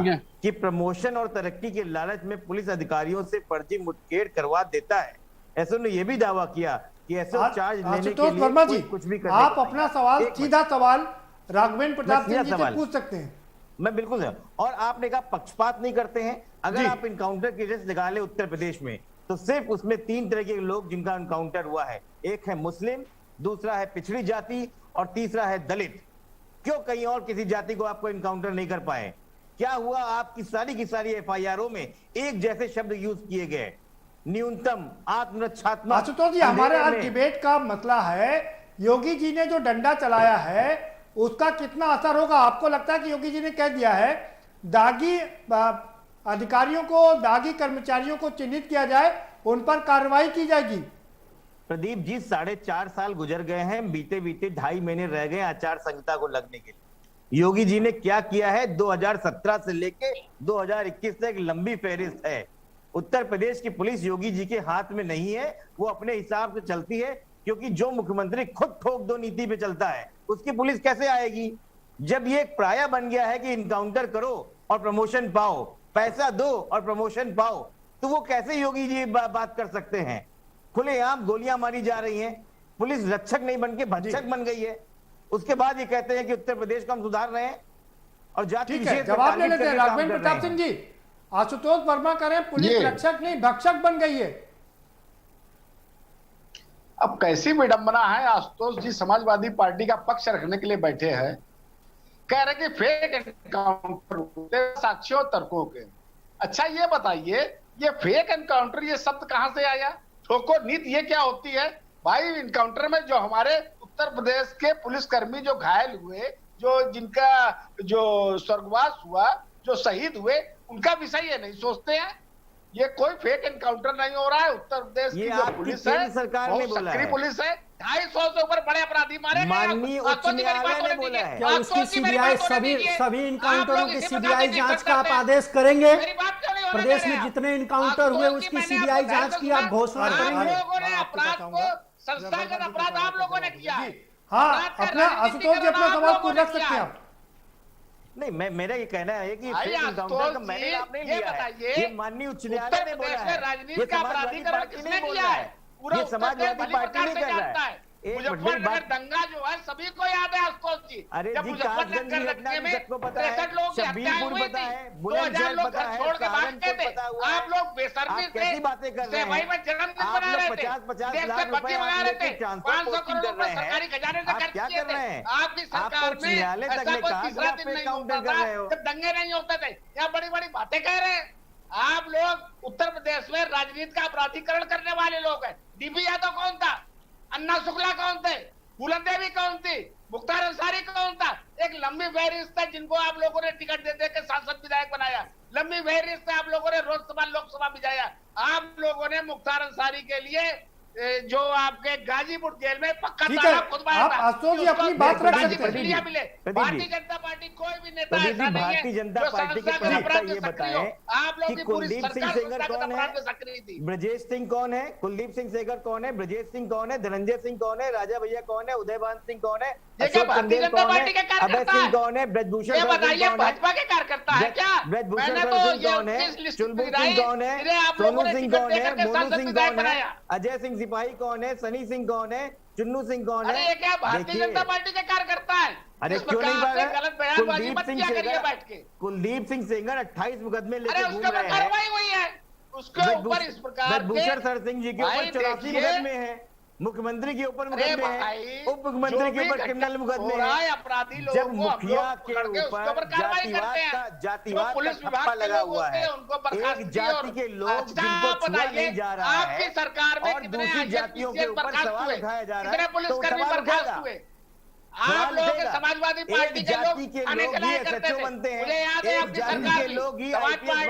G: कि प्रमोशन और तरक्की के लालच में पुलिस अधिकारियों से फर्जी मुठभेड़ करवा देता है। एसओ ने यह भी दावा किया कि एसओ चार्ज लेने के लिए
B: वर्मा जी,
G: कुछ भी
B: आप अपना सवाल, सीधा सवाल राघवेंद्र प्रताप सिंह जी से पूछ सकते हैं।
G: मैं बिल्कुल है। और आपने कहा पक्षपात नहीं करते हैं। अगर आप इनकाउंटर की लिस्ट निकाले ले उत्तर प्रदेश में, तो सिर्फ उसमें 3 तरह के लोग जिनका इनकाउंटर हुआ है। एक है मुस्लिम, दूसरा है पिछड़ी जाति, और तीसरा है दलित। क्यों कहीं और किसी जाति को आपको इनकाउंटर नहीं कर पाए? क्या हुआ? आपकी की सारी एफआईआरों में एक जैसे शब्द यूज किए गए, न्यूनतम, आत्मरक्षात्मक।
B: आशुतोष जी, हमारे आज डिबेट का मसला है योगी जी ने जो डंडा चलाया है उसका कितना असर होगा। आपको लगता है कि योगी जी ने कह दिया है दागी अधिकारियों को, दागी कर्मचारियों को चिन्हित किया जाए, उन पर कार्रवाई की जाएगी?
G: प्रदीप जी, 4.5 साल गुजर गए हैं, बीते 2.5 महीने रह गए आचार संहिता को लगने के लिए। योगी जी ने क्या किया है? 2017 से लेके 2021 तक लंबी फहरिस्त है। उत्तर प्रदेश की पुलिस योगी जी के हाथ में नहीं है, वो अपने हिसाब से चलती है, क्योंकि जो मुख्यमंत्री खुद ठोक दो नीति पे चलता है उसकी पुलिस कैसे आएगी? जब ये एक प्राया बन गया है कि इनकाउंटर करो और प्रमोशन पाओ, पैसा दो और प्रमोशन पाओ, तो वो कैसे योगी जी बात कर सकते हैं? खुलेआम गोलियां मारी जा रही हैं, पुलिस रक्षक नहीं बन के भक्षक बन गई है। उसके बाद ये कहते हैं कि उत्तर प्रदेश को हम सुधार रहे हैं और जाति विशेष
B: जवाब ले लेते हैं राघवेंद्र प्रताप सिंह जी। आशुतोष वर्मा करें पुलिस रक्षक नहीं भक्षक बन गई है।
F: अब कैसी विडंबना है, आशुतोष जी समाजवादी पार्टी का पक्ष रखने के लिए बैठे हैं, कह रहे कि फेक एनकाउंटर साक्ष्यों तर्कों के। अच्छा ये बताइए, ये फेक एनकाउंटर ये शब्द कहां से आया? ठोको नीति ये क्या होती है भाई? इनकाउंटर में जो हमारे उत्तर प्रदेश के पुलिसकर्मी जो घायल हुए, जो जिनका जो स्वर्गवास हुआ, जो शहीद हुए, उनका विषय ये नहीं सोचते हैं। ये कोई फेक एनकाउंटर नहीं हो रहा है। उत्तर प्रदेश की जो पुलिस है,
G: सरकार ने बोला है,
F: पुलिस है, 250 से ऊपर बड़े अपराधी मारे गए।
G: माननीय उच्च न्यायालय ने बोला है।
H: क्या उसकी सीबीआई सभी इनकाउंटरों की सीबीआई जांच का आप आदेश करेंगे? प्रदेश में जितने इनकाउंटर हुए उसकी सीबीआई जांच की आप घोषणा करेंगे?
F: लोगों ने अपराध को
K: संस्थागत अपराध आप लोगों ने किया है।
B: हाँ, अपना आशुतोष जी अपना सवाल को रख सकते हैं आप।
G: नहीं, मेरा ये कहना है कि फेक इनकाउंटर का मैंने नाम नहीं लिया है। ये माननीय उच्च न्यायालय ने बोला है।
K: राजनीति का अपराधीकरण किसने किया है? पूरा
G: समाजवादी पार्टी नहीं कर रहा है।
K: मुजफ्फरनगर दंगा जो है सभी को याद है आशुतोष जी।
G: अरे
K: जब मुजफ्फरनगर घटना में 63 लोगों की हत्या हुई थी, 2000 लोग घर छोड़ के भागते थे, आप लोग बेशर्मी से सेवाई में जन्मदिन मना रहे थे, देश से बत्ती मंगा रहे थे, 500 करोड़ रुपए सरकारी खजाने से खर्च किए थे। आपकी सरकार में ऐसा कोई तीसरा दिन नहीं होता था जब दंगे नहीं होते थे। यहाँ बड़ी बड़ी बातें कह रहे हैं आप लोग। उत्तर प्रदेश में राजनीति का अपराधीकरण करने वाले लोग हैं। डीबी यादव कौन था? अन्ना शुक्ला कौन थे? फूलन देवी कौन थी? मुख्तार अंसारी कौन था? एक लंबी फहरिस्त है जिनको आप लोगों ने टिकट दे दे के सांसद विधायक बनाया। लंबी फहरिस्त है आप लोगों ने राज्यसभा लोकसभा भिजाया। आप लोगों ने मुख्तार अंसारी के लिए जो आपके गाजीपुर जेल में पक्का ताला खुदवाया था।
B: आशुतोष जी अपनी बात रख सकते
K: हैं। मिले भारतीय जनता पार्टी कोई भी नेता ऐसा नहीं है
G: भारतीय जनता पार्टी के प्रवक्ता ये बताएं
K: आप लोग
G: कि कुलदीप सिंह सेंगर कौन है, ब्रजेश सिंह कौन है, कुलदीप सिंह सेंगर कौन है, ब्रजेश सिंह कौन है, धनंजय सिंह कौन है, राजा भैया कौन है, उदयभान सिंह कौन है, अशोक चंदेल कौन है, अभय सिंह कौन है, ब्रजभूषण
K: भाजपा के कार्यकर्ता है क्या?
G: ब्रजभूषण कौन है, चुलबुल सिंह कौन है, सोनू सिंह कौन है, मोनू सिंह कौन है, अजय सिंह सिपाही कौन है, सनी सिंह कौन है, चुन्नू सिंह कौन है?
K: अरे ये क्या भारतीय जनता पार्टी के कार्यकर्ता है?
G: अरे क्यों नहीं बात है?
K: गलत बयानबाजी मत किया करिए बैठ के।
G: कुलदीप सिंह सेंगर 28 मुकदमे लेकर घूम
K: रहे हैं। कार्रवाई हुई है उसके ऊपर इस प्रकार के।
G: ब्रजभूषण सर सिंह जी के ऊपर 84 मुकदमे हैं, मुख्यमंत्री के ऊपर मुकदमे हैं, उप मुख्यमंत्री के ऊपर क्रिमिनल मुकदमे हैं।
K: अपराधी लोग
G: जब मुखिया के ऊपर जातिवाद का ठप्पा लगा हुआ है, एक जाति के लोग जिनको छुआ नहीं जा रहा है
K: आपकी सरकार में
G: और दूसरी जातियों के ऊपर सवाल उठाया जा रहा है,
K: पुलिसकर्मी बर्खास्त हुए। आप लोग समाजवादी पार्टी के लोग आने चलाया करते थे। मुझे याद है आपकी सरकार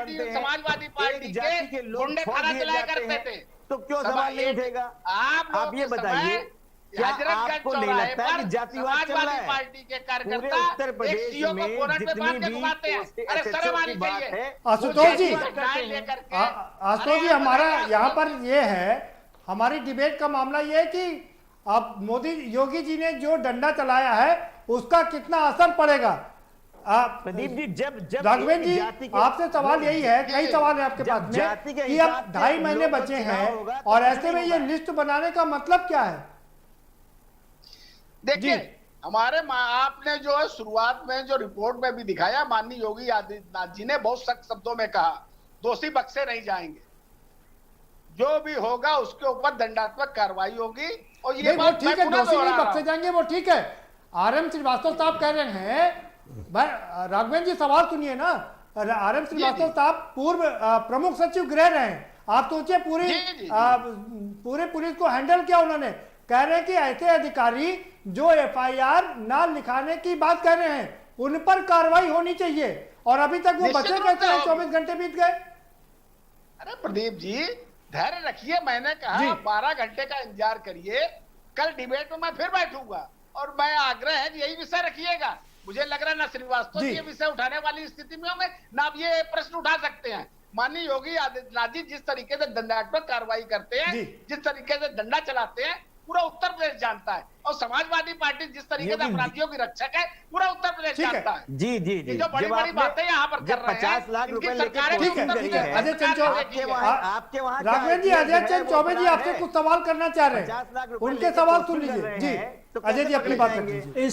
K: में समाजवादी पार्टी के गुंडे थाना चलाया करते थे।
G: तो क्यों सवाल नहीं उठेगा? आप ये बताइए, क्या आपको नहीं लगता है कि जातिवाद चल रहा है?
K: पार्टी के
G: पूरे उत्तर प्रदेश में जितनी भी बात है,
B: आशुतोष जी हमारा यहाँ पर ये है, हमारी डिबेट का मामला ये है कि अब मोदी योगी जी ने जो डंडा चलाया है उसका कितना असर पड़ेगा।
G: प्रदीप जी जब
B: राघवेंद्र जी आपसे सवाल यही है, कई सवाल है आपके पास में कि अब 2.5 महीने बचे हैं और ऐसे में ये लिस्ट बनाने का मतलब क्या है?
F: देखिए हमारे आपने जो है शुरुआत में जो रिपोर्ट में भी दिखाया, माननीय योगी आदित्यनाथ जी ने बहुत सख्त शब्दों में कहा दोषी बख्शे नहीं जाएंगे, जो भी होगा उसके ऊपर दंडात्मक कार्रवाई होगी। और ये बात
B: ठीक है, दोषी नहीं बख्शे जाएंगे वो ठीक है। RM श्रीवास्तव साहब कह रहे हैं, भाई राघवेंद्र जी सवाल सुनिए ना, RM श्रीवास्तव साहब पूर्व प्रमुख सचिव गृह रहे हैं। आप सोचिए पूरे पुलिस को हैंडल किया उन्होंने। कह रहे हैं कि ऐसे अधिकारी जो FIR ना लिखाने की बात कर रहे हैं उन पर कार्रवाई होनी चाहिए, और अभी तक वो बचे कैसे हैं? 24 घंटे बीत गए।
F: अरे प्रदीप जी धैर्य रखिए, मैंने कहा 12 घंटे का इंतजार करिए, कल डिबेट में मैं फिर बैठूंगा और मैं आग्रह है कि यही विषय रखिएगा। मुझे लग रहा है ना श्रीवास्तव ये विषय उठाने वाली स्थिति में होंगे ना आप ये प्रश्न उठा सकते हैं। माननीय योगी आदित्यनाथ जी जिस तरीके से दंडात्मक कार्रवाई करते हैं, जिस तरीके से डंडा चलाते हैं, पूरा उत्तर प्रदेश जानता है। और समाजवादी पार्टी जिस तरीके से अपराधियों की रक्षक है, पूरा उत्तर प्रदेश जानता है।
G: जी जी जी,
F: जो बड़ी बड़ी बातें यहाँ पर कर रहे हैं,
G: 50 लाख रुपए
B: आपके वहाँ राघवेंद्र जी, अजय चंद चौबे जी आपसे कुछ सवाल करना चाह रहे हैं, उनके सवाल सुन लीजिए। जी अजय जी अपनी बात करिए।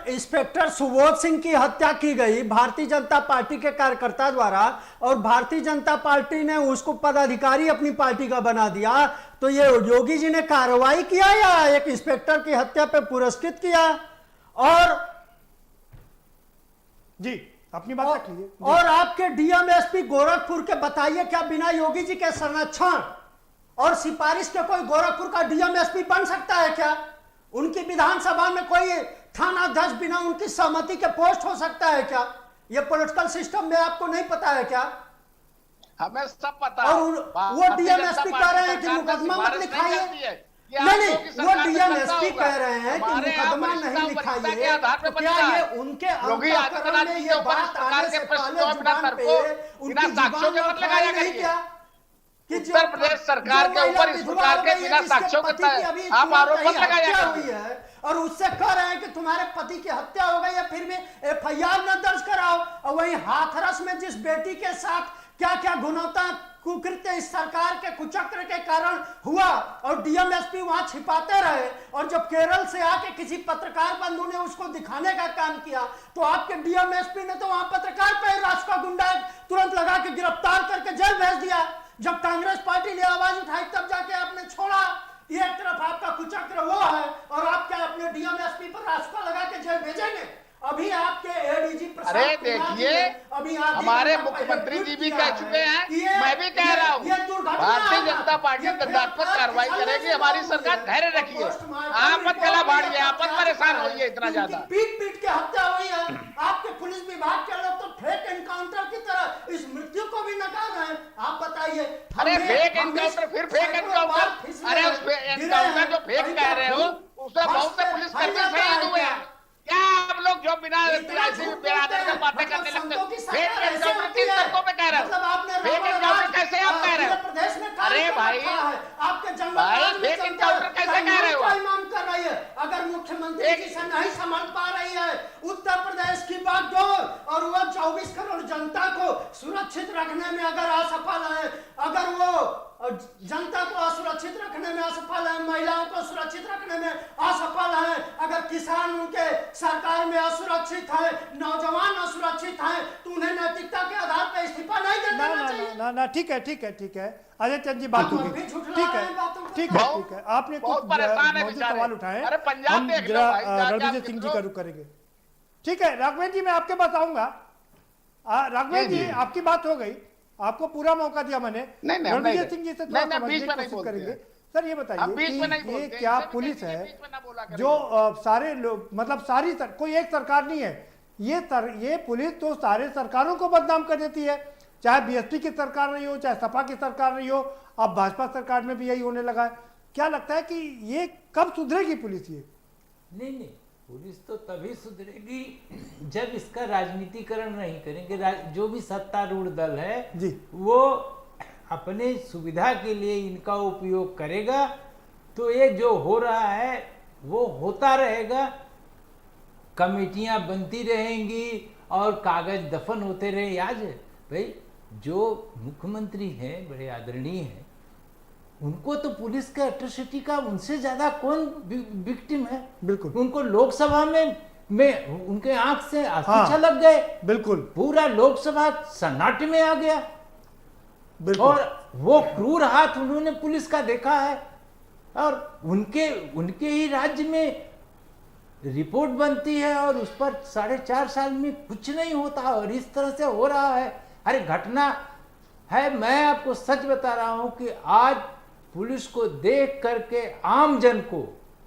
H: इंस्पेक्टर सुबोध सिंह की हत्या की गई भारतीय जनता पार्टी के कार्यकर्ता द्वारा, और भारतीय जनता पार्टी ने उसको पदाधिकारी अपनी पार्टी का बना दिया। तो ये योगी जी ने कार्रवाई किया या एक इंस्पेक्टर की हत्या पे पुरस्कृत किया? और
B: जी अपनी बात रख लीजिए।
H: और आपके डीएम एसपी गोरखपुर के बताइए, क्या बिना योगी जी के संरक्षण और सिफारिश के कोई गोरखपुर का डीएम एसपी बन सकता है क्या? उनकी विधानसभा में कोई थानाध्यक्ष बिना उनकी सहमति के पोस्ट हो सकता है क्या? ये पॉलिटिकल सिस्टम में आपको नहीं पता है क्या?
F: हमें सब पता।
H: और वो डीएमएसपी कह रहे हैं कि मुकदमा मत लिखाइए। नहीं, वो डीएमएसपी कह रहे हैं कि मुकदमा नहीं लिखाइए। तो क्या ये उनके अंतःकरण में ये बात आने से पहले जुबान पे उनकी जुबान पर लगाया नहीं क्या?
F: उत्तर प्रदेश सरकार के ऊपर इस प्रकार के बिना साक्ष्यों के आप आरोप लगाया
H: है और उससे कह रहे हैं कि तुम्हारे पति की हत्या हो गई है, फिर भी एफआईआर न दर्ज कराओ। और वही हाथरस में जिस बेटी के साथ क्या क्या गुणवत्ता कुकृत्य इस सरकार के कुचक्र के कारण हुआ और डीएम एसपी वहां छिपाते रहे, और जब केरल से आके किसी पत्रकार बंधु ने उसको दिखाने का काम किया तो आपके डीएम एसपी ने तो वहां पत्रकार पे राष्ट्र का गुंडा तुरंत लगा के गिरफ्तार करके जेल भेज दिया। जब कांग्रेस पार्टी ने आवाज उठाई तब जाके आपने छोड़ा। ये एक तरफ आपका कुचक्र वो है और आप क्या अपने डीएम एसपी पर रास्ता लगा के जेल भेजेंगे? अभी आपके एडीजी प्रसाद,
F: अरे देखिए हमारे मुख्यमंत्री जी भी कह चुके हैं, मैं भी कह रहा हूँ, भारतीय जनता पार्टी दंडात्मक कार्रवाई करेगी, हमारी सरकार धैर्य रखिए, आप मत गला बाढ़िए, आप मत परेशान होइए इतना ज्यादा।
H: पीट पीट के हत्या हुई है, आपके पुलिस विभाग के लोग तो फेक एनकाउंटर की तरह इस मृत्यु को भी नकार रहे हैं। आप बताइए।
F: अरे फेक एनकाउंटर, फिर फेक एनकाउंटर, अरे उस एनकाउंटर जो फेक कह रहे हो उसमें बहुत से पुलिसकर्मी शहीद हुए हैं। क्या आप लोग जो बिना ऐसी बेरादर में बातें करने लगते हो? फेक एनकाउंटर किस तरीकों पे कह रहे हो? फेक एनकाउंटर कैसे आप कह रहे हो? अरे भाई फेक एनकाउंटर कैसे कह रहे हो?
H: कर रही है अगर मुख्यमंत्री जी से नहीं समझ पा रही है उत्तर प्रदेश की बागडोर और वो 24 करोड़ जनता को सुरक्षित रखने में अगर असफल है, अगर वो जनता को असुरक्षित रखने में असफल है, महिलाओं को सुरक्षित रखने में असफल है, अगर किसान उनके सरकार में असुरक्षित है, नौजवान असुरक्षित है, तो उन्हें नैतिकता के आधार पर इस्तीफा नहीं देना चाहिए।
B: ना ठीक है अजय चंद जी बात होगी, ठीक है आपने कुछ मौजूद सवाल उठाए, हम रणजीत सिंह जी का रुख करेंगे। ठीक है राघवेंद्र जी मैं आपके पास आऊंगा। राघवेंद्र जी आपकी बात हो गई, आपको पूरा मौका दिया मैंने। रणजीत सिंह जी से थोड़ा समझने की कोशिश करेंगे। सर ये बताइए कि ये क्या पुलिस है जो सारे लोग मतलब सारी कोई एक सरकार नहीं है, ये पुलिस तो सारे सरकारों को बदनाम कर देती है, चाहे बीएसपी की सरकार रही हो, चाहे सपा की सरकार रही हो, अब भाजपा सरकार में भी यही होने लगा है। क्या लगता है कि ये कब सुधरेगी पुलिस? ये
I: नहीं पुलिस तो तभी सुधरेगी जब इसका राजनीतिकरण नहीं करेंगे। जो भी सत्तारूढ़ दल है
B: जी
I: वो अपने सुविधा के लिए इनका उपयोग करेगा तो ये जो हो रहा है वो होता रहेगा, कमेटियां बनती रहेंगी और कागज दफन होते रहे। याद है भाई जो मुख्यमंत्री हैं बड़े आदरणीय हैं, उनको तो पुलिस के एट्रोसिटी का उनसे ज्यादा कौन विक्टिम है? बिल्कुल उनको लोकसभा में उनके आंख से आंसू छलक गए, बिल्कुल पूरा लोकसभा सन्नाटे में आ गया, और वो क्रूर हाथ उन्होंने पुलिस का देखा है। और उनके ही राज्य में रिपोर्ट बनती है और उस पर 4.5 साल में कुछ नहीं होता और इस तरह से हो रहा है। अरे घटना है, मैं आपको सच बता रहा हूं कि आज पुलिस को देख करके आम जन को,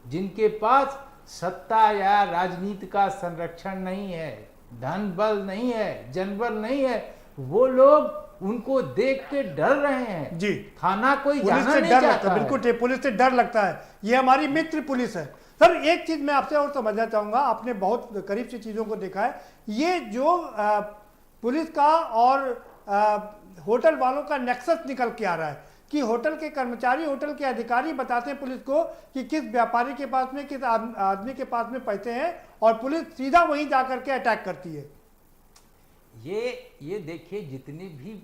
I: जिनके पास सत्ता या राजनीति का संरक्षण नहीं है, धन बल नहीं है, जनबल नहीं है, वो लोग उनको देख के डर रहे हैं
B: जी।
I: थाना कोई
B: पुलिस
I: जाना
B: से
I: नहीं
B: डर
I: चाहता
B: लगता है, बिल्कुल पुलिस से डर लगता है। ये हमारी मित्र पुलिस है। सर एक चीज मैं आपसे और समझना चाहूंगा, आपने बहुत करीब से चीजों को देखा है, ये जो पुलिस का और होटल वालों का नेक्सस निकल के आ रहा है कि होटल के कर्मचारी, होटल के अधिकारी बताते हैं पुलिस को कि किस व्यापारी के पास में, किस आदमी के पास में पैसे हैं, और पुलिस सीधा वहीं जाकर के अटैक करती है।
I: ये देखिए जितने भी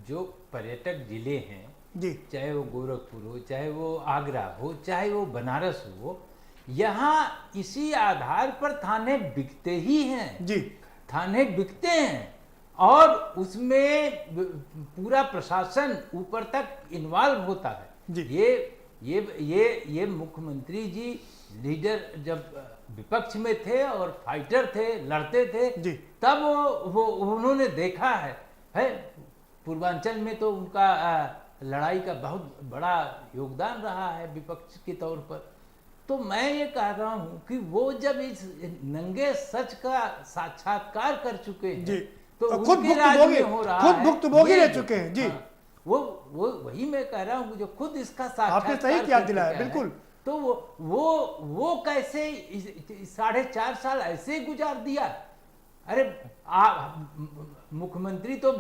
I: जो पर्यटक जिले हैं
B: जी,
I: चाहे वो गोरखपुर हो, चाहे वो आगरा हो, चाहे वो बनारस हो, यहाँ इसी आधार पर थाने बिकते ही हैं जी, थाने बिकते हैं और उसमें पूरा प्रशासन ऊपर तक इन्वॉल्व होता है जी। ये मुख्यमंत्री जी लीडर जब विपक्ष में थे और फाइटर थे, लड़ते थे जी, तब वो उन्होंने देखा है पूर्वांचल में तो उनका लड़ाई का बहुत बड़ा योगदान रहा है विपक्ष के तौर पर। तो मैं ये कह रहा हूँ कि वो जब इस नंगे सच का साक्षात्कार कर चुके हैं जी, तो
B: खुद भुक्तभोगी रह चुके हैं जी।
I: वो वही मैं कह रहा हूँ जो खुद इसका साक्षात्कार
B: आपने सही क्या दिलाया, बिल्कुल।
I: तो वो कैसे 4.5 साल ऐसे गुजार दिया अरे मुख्यमंत्री तो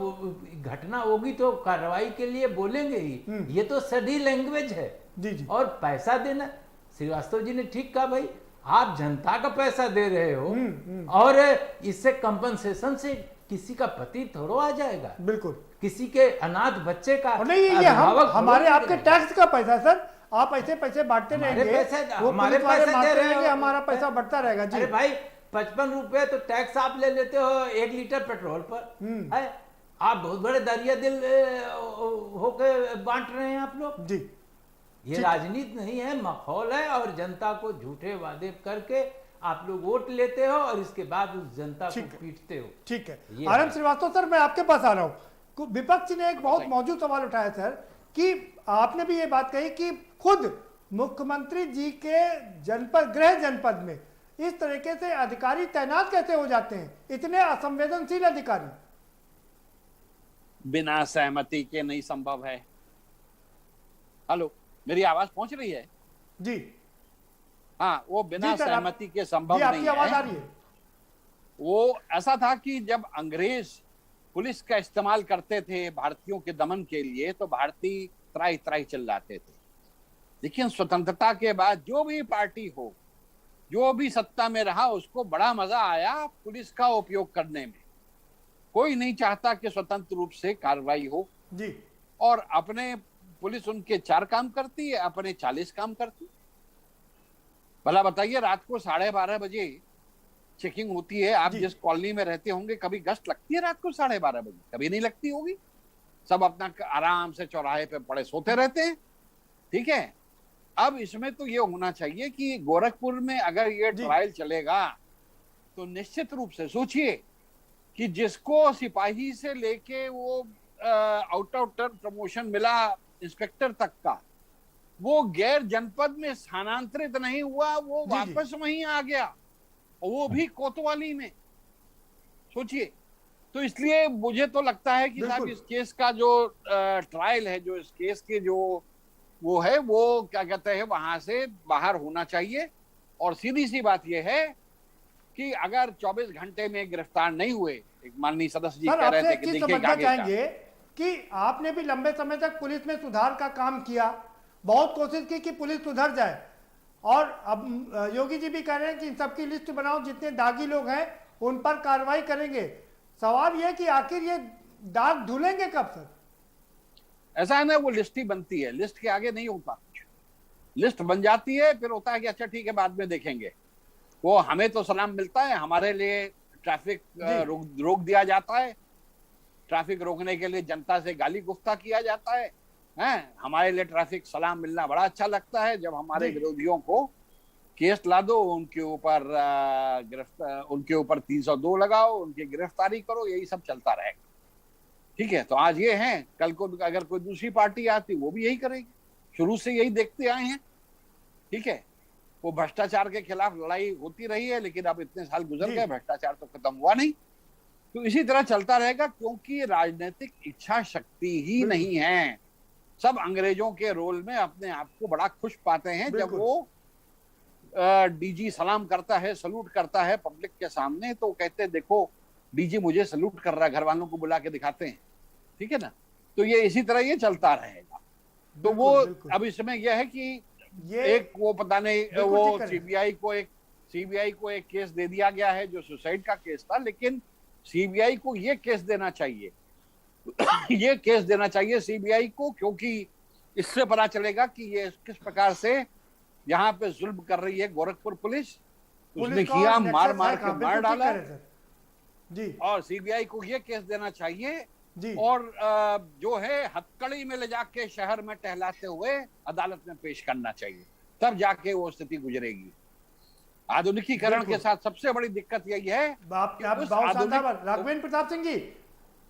I: घटना होगी तो कार्रवाई के लिए बोलेंगे ही, ये तो सदी लैंग्वेज है।
B: जी।
I: और पैसा देना, श्रीवास्तव जी ने ठीक कहा भाई, आप जनता का पैसा दे रहे हो और इससे कंपनसेशन से किसी का पति थोड़ा आ जाएगा,
B: बिल्कुल
I: किसी के अनाथ बच्चे का
B: नहीं, ये हमारे आपके टैक्स का पैसा सर, आप ऐसे पैसे बांटते रहेंगे,
I: हमारे पैसे दे रहे हो,
B: हमारा पैसा बढ़ता रहेगा जी।
I: अरे भाई 55 रुपए तो टैक्स आप ले लेते हो 1 लीटर पेट्रोल पर, है आप बहुत बड़े दरिया दिल होके बांट रहे हैं आप लोग
B: जी।
I: ये राजनीति नहीं है, माहौल है, और जनता को झूठे वादे करके आप लोग वोट लेते हो और इसके बाद उस जनता को पीटते हो।
B: ठीक है आर एम श्रीवास्तव सर, मैं आपके पास आ रहा हूँ। विपक्ष ने एक बहुत मौजूद सवाल उठाया सर कि आपने भी ये बात कही कि खुद मुख्यमंत्री जी के जनपद, गृह जनपद में इस तरीके से अधिकारी तैनात कैसे हो जाते हैं, इतने असंवेदनशील अधिकारी?
K: बिना सहमति के नहीं संभव है। हेलो, मेरी आवाज पहुंच रही है?
B: जी
K: हाँ, वो बिना सहमति के संभव नहीं
B: आपकी आवाज आ रही है।
K: वो ऐसा था कि जब अंग्रेज पुलिस का इस्तेमाल करते थे भारतीयों के दमन के लिए, तो भारतीय त्राई त्राई चिल्लाते थे। लेकिन स्वतंत्रता के बाद जो भी पार्टी हो, जो भी सत्ता में रहा, उसको बड़ा मजा आया पुलिस का उपयोग करने में। कोई नहीं चाहता कि स्वतंत्र रूप से कार्रवाई हो
B: जी।
K: और अपने पुलिस उनके 4 काम करती है, अपने 40 काम करती है। भला बताइए, रात को 12:30 बजे चेकिंग होती है। आप जिस कॉलोनी में रहते होंगे, कभी गश्त लगती है रात को 12:30 बजे? कभी नहीं लगती होगी। सब अपना आराम से चौराहे पे पड़े सोते रहते हैं। ठीक है, अब इसमें तो ये होना चाहिए कि गोरखपुर में अगर ये ट्रायल चलेगा तो निश्चित रूप से सोचिए कि जिसको सिपाही से लेके वो आउट ऑफ टर्न प्रमोशन मिला इंस्पेक्टर तक का, वो गैर जनपद में स्थानांतरित नहीं हुआ, वो वापस वहीं आ गया, और वो भी कोतवाली में। सोचिए, तो इसलिए मुझे तो लगता है कि साहब इस केस का जो ट्रायल है, जो इस केस के जो वो है, वो क्या कहते हैं, वहां से बाहर होना चाहिए। और सीधी सी बात यह है कि अगर 24 घंटे में गिरफ्तार नहीं हुए, एक माननीय सदस्य जी कह रहे थे कि देखिए
B: चाहेंगे कि आपने भी लंबे समय तक पुलिस में सुधार का काम किया, बहुत कोशिश की कि पुलिस सुधर जाए, और अब योगी जी भी कह रहे हैं कि इन सबकी लिस्ट बनाओ, जितने दागी लोग हैं उन पर कार्रवाई करेंगे। सवाल यह कि आखिर ये दाग धुलेंगे कब सर?
K: ऐसा है ना, वो लिस्ट ही बनती है, लिस्ट के आगे नहीं होता कुछ। लिस्ट बन जाती है, फिर होता है कि अच्छा ठीक है बाद में देखेंगे। वो हमें तो सलाम मिलता है, हमारे लिए ट्रैफिक रोक दिया जाता है, ट्रैफिक रोकने के लिए जनता से गाली गुफ्ता किया जाता है, हमारे लिए ट्रैफिक सलाम मिलना बड़ा अच्छा लगता है। जब हमारे विरोधियों को केस ला दो, उनके ऊपर 302 लगाओ, उनकी गिरफ्तारी करो, यही सब चलता रहेगा। ठीक है, तो आज ये है, कल को अगर कोई दूसरी पार्टी आती वो भी यही करेगी। शुरू से यही देखते आए हैं। ठीक है, वो भ्रष्टाचार के खिलाफ लड़ाई होती रही है, लेकिन अब इतने साल गुजर गए, भ्रष्टाचार तो खत्म हुआ नहीं। तो इसी तरह चलता रहेगा, क्योंकि राजनीतिक इच्छा शक्ति ही नहीं है। सब अंग्रेजों के रोल में अपने आप को बड़ा खुश पाते हैं। जब वो डीजी सलाम करता है, सलूट करता है पब्लिक के सामने, तो कहते हैं देखो डीजी मुझे सलूट कर रहा है, घर वालों को बुला के दिखाते हैं। ठीक है ना, तो ये इसी तरह ये चलता रहेगा। तो वो अब इसमें यह है कि एक वो पता नहीं, वो सीबीआई को एक केस दे दिया गया है जो सुसाइड का केस था, लेकिन सीबीआई को ये केस देना चाहिए ये केस देना चाहिए सीबीआई को, क्योंकि इससे पता चलेगा कि ये किस प्रकार से यहाँ पे जुल्म कर रही है गोरखपुर पुलिस। उसने किया, मार के मार डाला
B: जी।
K: और सीबीआई को ये केस देना चाहिए जी। और जो है हथकड़ी में ले जाके शहर में टहलाते हुए अदालत में पेश करना चाहिए, तब जाके वो स्थिति गुजरेगी। आधुनिकीकरण के साथ सबसे बड़ी दिक्कत यही है।
B: राघवेंद्र प्रताप सिंह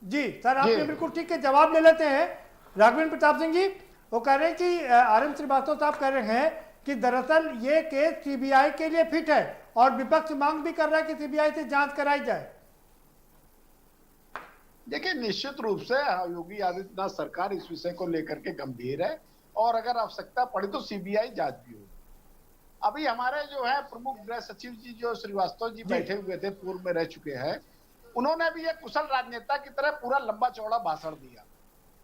B: जी सर, आपने बिल्कुल ठीक है जवाब ले लेते हैं। राघवेंद्र प्रताप सिंह जी वो कह रहे हैं कि आर एम श्रीवास्तव साहब कह रहे हैं कि दरअसल ये केस सीबीआई के लिए फिट है, और विपक्ष मांग भी कर रहा है कि सीबीआई से जांच कराई जाए।
F: देखिए, निश्चित रूप से योगी आदित्यनाथ सरकार इस विषय को लेकर के गंभीर है, और अगर आवश्यकता पड़े तो सीबीआई जांच भी होगी। अभी हमारे जो है प्रमुख गृह सचिव जी जो श्रीवास्तव जी बैठे हुए थे, पूर्व में रह चुके हैं, उन्होंने भी एक कुशल राजनेता की तरह पूरा लंबा चौड़ा भाषण दिया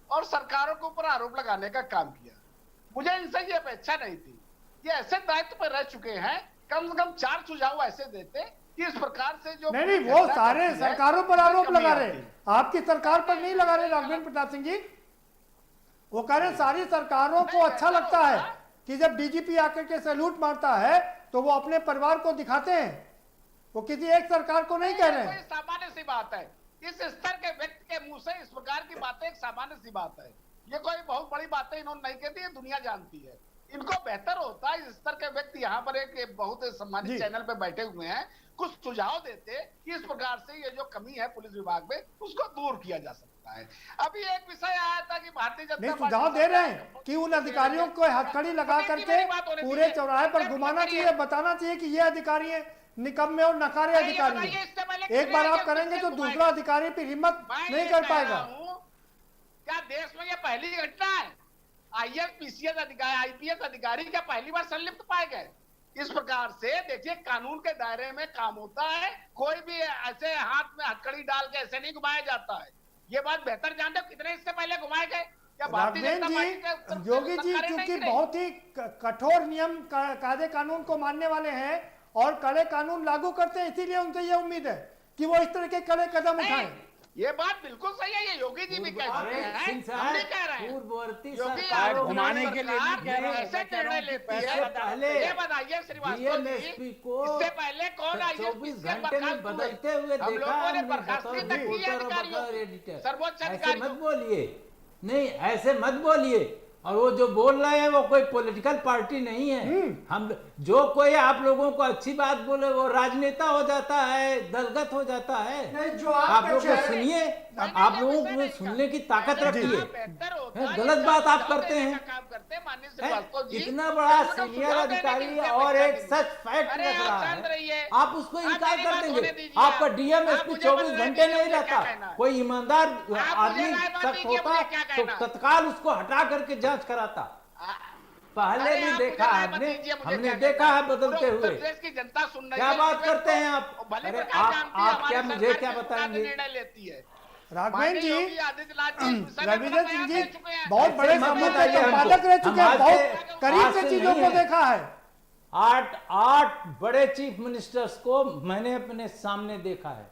F: और सरकारों के ऊपर आरोप लगाने का काम किया। मुझे इनसे ये अपेक्षा नहीं थी। ये ऐसे दायित्व पर रह चुके हैं, कम से कम 4 सुझाव ऐसे देते कि इस प्रकार से जो
B: नहीं, वो सारे सरकारों पर आरोप लगा रहे, आपकी सरकार पर नहीं लगा रहे राघवेंद्र प्रताप सिंह जी। वो कह रहे सारी सरकारों को अच्छा लगता है कि जब डीजीपी आकर के सैल्यूट मारता है तो वो अपने परिवार को दिखाते हैं, वो किसी एक सरकार को नहीं कह रहे हैं।
F: सामान्य सी बात है, इस स्तर के व्यक्ति के मुंह से इस प्रकार की बातें एक सामान्य सी बात है। ये कोई बहुत बड़ी बातें इन्होंने नहीं कहती, ये दुनिया जानती है। इनको बेहतर होता है इस स्तर के व्यक्ति यहाँ पर एक बहुत सम्मानित चैनल पे बैठे हुए हैं, कुछ सुझाव देते कि इस प्रकार से ये जो कमी है पुलिस विभाग में उसको दूर किया जा सकता है। अभी एक विषय आया था कि भारतीय जनता
B: नहीं, सुझाव दे रहे हैं कि उन अधिकारियों को हथकड़ी लगा करके पूरे चौराहे पर घुमाना चाहिए, बताना चाहिए कि ये अधिकारी है निकम्मे और नकारे अधिकारी है। एक बार आप करेंगे तो दूसरा अधिकारी भी हिम्मत नहीं कर पाएगा।
F: क्या देश में ये पहली घटना है? आईएएस पीसीएस अधिकारी, आईपीएस अधिकारी क्या पहली बार संलिप्त पाए गए? इस प्रकार से देखिए कानून के दायरे में काम होता है, कोई भी ऐसे हाथ में हथकड़ी डाल के ऐसे नहीं घुमाया जाता है। ये बात बेहतर जानते हो कितने इससे पहले घुमाए गए? क्या भारतीय जनता पार्टी के
B: योगी जी चूंकि बहुत ही कठोर नियम कायदे कानून को मानने वाले हैं और कड़े कानून लागू करते हैं, इसीलिए उनसे ये उम्मीद है कि वो इस तरह के कड़े कदम उठाएं।
F: ये बात बिल्कुल सही है, ये योगी जी भी कह रहे हैं, हम भी कह रहे हैं।
K: पूर्ववर्ती
F: योगी
K: सरकार घुमाने के लिए नहीं कह रहे,
F: ऐसे निर्णय लेती है।
K: पहले
F: ये बताइए श्रीवास्तव जी, इससे पहले कौन आई?
K: 24 घंटे में बदलते हुए देखा
F: लोगों ने बर्खास्तगी तक की है अधिकारियों, सर्वोच्च अधिकारी।
I: मत बोलिए, नहीं ऐसे मत बोलिए। और वो जो बोल रहे हैं वो कोई पॉलिटिकल पार्टी नहीं है। हम जो कोई आप लोगों को अच्छी बात बोले वो राजनेता हो जाता है, दलगत हो जाता है।
H: जो
I: आप लोग को सुनिए, आप लोगों को सुनने की ताकत रखिए। गलत बात आप करते हैं। इतना बड़ा सीनियर अधिकारी और एक सच फैक्ट रख रहा है, आप उसको इनकार कर देंगे। आपका डीएम एसपी 24 घंटे नहीं रहता। कोई ईमानदार आदमी शख्स होता तो तत्काल उसको हटा करके जांच कराता। पहले भी देखा हमने देखा है बदलते हुए। क्या बात करते हैं आप? अरे आप क्या मुझे क्या बताएंगे?
B: राघवेंद्र जी, रविंद्र सिंह जी बहुत बड़े संपादक रह चुके हैं, बहुत करीब से चीजों को देखा है।
I: 8 बड़े चीफ मिनिस्टर्स को मैंने अपने सामने देखा है,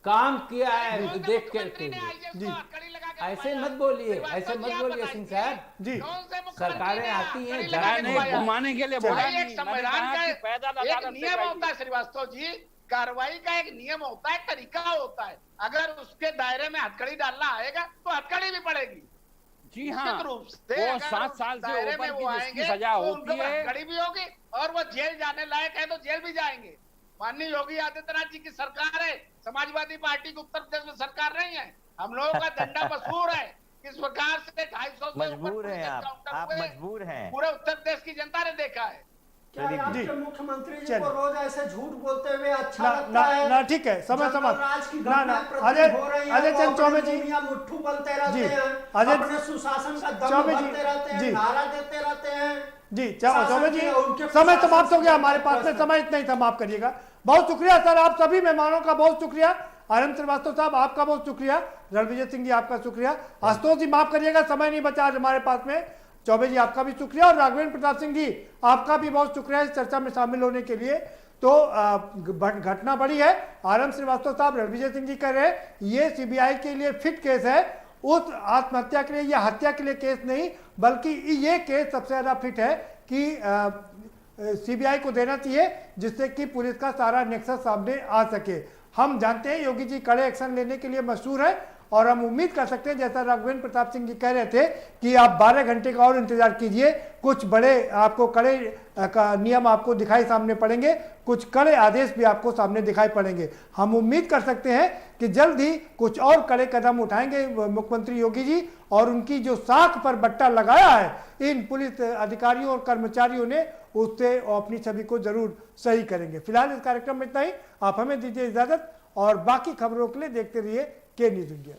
I: काम किया है देख के। जी ऐसे मत बोलिए, ऐसे मत बोलिए सिंह साहब जी। सरकारें आती हैं
K: घुमाने के लिए
F: एक संविधान का एक नियम होता है श्रीवास्तव जी, कार्रवाई का एक नियम होता है, तरीका होता है। अगर उसके दायरे में हथकड़ी डालना आएगा तो हथकड़ी भी पड़ेगी।
K: जी हाँ,
F: रूप से
K: वो 7 साल से ऊपर की जिसकी सजा होती है
F: हथकड़ी भी होगी और वो जेल जाने लायक है तो जेल भी जाएंगे। माननीय योगी आदित्यनाथ जी की सरकार है, समाजवादी पार्टी की उत्तर प्रदेश में सरकार नहीं है। हम लोगों का डंडा मशहूर है, किस प्रकार से 250
G: मजबूर हैं आप मजबूर हैं।
F: पूरे उत्तर प्रदेश की जनता ने देखा है।
H: क्या आपके मुख्यमंत्री जी को रोज ऐसे झूठ बोलते हुए अच्छा लगता है?
B: ना ठीक है, समझ
H: राज की घटना हो रही है,
B: अजय चंद चौबे जी
H: मुट्ठू बोलते रहते हैं, अपने सुशासन का दम भरते रहते हैं, नारा देते रहते हैं।
B: जी चौबे जी, समय समाप्त हो गया, हमारे पास में समय इतना ही था, माफ करिएगा। बहुत शुक्रिया सर, आप सभी मेहमानों का बहुत शुक्रिया। आनंद श्रीवास्तव साहब आपका बहुत शुक्रिया, रणविजय सिंह जी आपका शुक्रिया, आशुतोष जी माफ करिएगा समय नहीं बचा आज हमारे पास में, चौबे जी आपका भी शुक्रिया और राघवेंद्र प्रताप सिंह जी आपका भी बहुत शुक्रिया इस चर्चा में शामिल होने के लिए। तो घटना बड़ी है, आनंद श्रीवास्तव साहब, रणविजय सिंह जी कह रहे हैं ये सीबीआई के लिए फिट केस है, उस आत्महत्या के लिए या हत्या के लिए केस नहीं, बल्कि ये केस सबसे ज्यादा फिट है कि सीबीआई को देना चाहिए जिससे कि पुलिस का सारा नेक्सस सामने आ सके। हम जानते हैं योगी जी कड़े एक्शन लेने के लिए मशहूर है और हम उम्मीद कर सकते हैं जैसा राघवेंद्र प्रताप सिंह जी कह रहे थे कि आप 12 घंटे का और इंतजार कीजिए, कुछ बड़े आपको कड़े नियम आपको दिखाई सामने पड़ेंगे, कुछ कड़े आदेश भी आपको सामने दिखाई पड़ेंगे। हम उम्मीद कर सकते हैं कि जल्द ही कुछ और कड़े कदम उठाएंगे मुख्यमंत्री योगी जी और उनकी जो साख पर बट्टा लगाया है इन पुलिस अधिकारियों और कर्मचारियों ने, उससे अपनी छवि को जरूर सही करेंगे। फिलहाल इस कार्यक्रम में इतना ही, आप हमें दीजिए इजाजत और बाकी खबरों के लिए देखते रहिए के न्यूज़ इंडिया।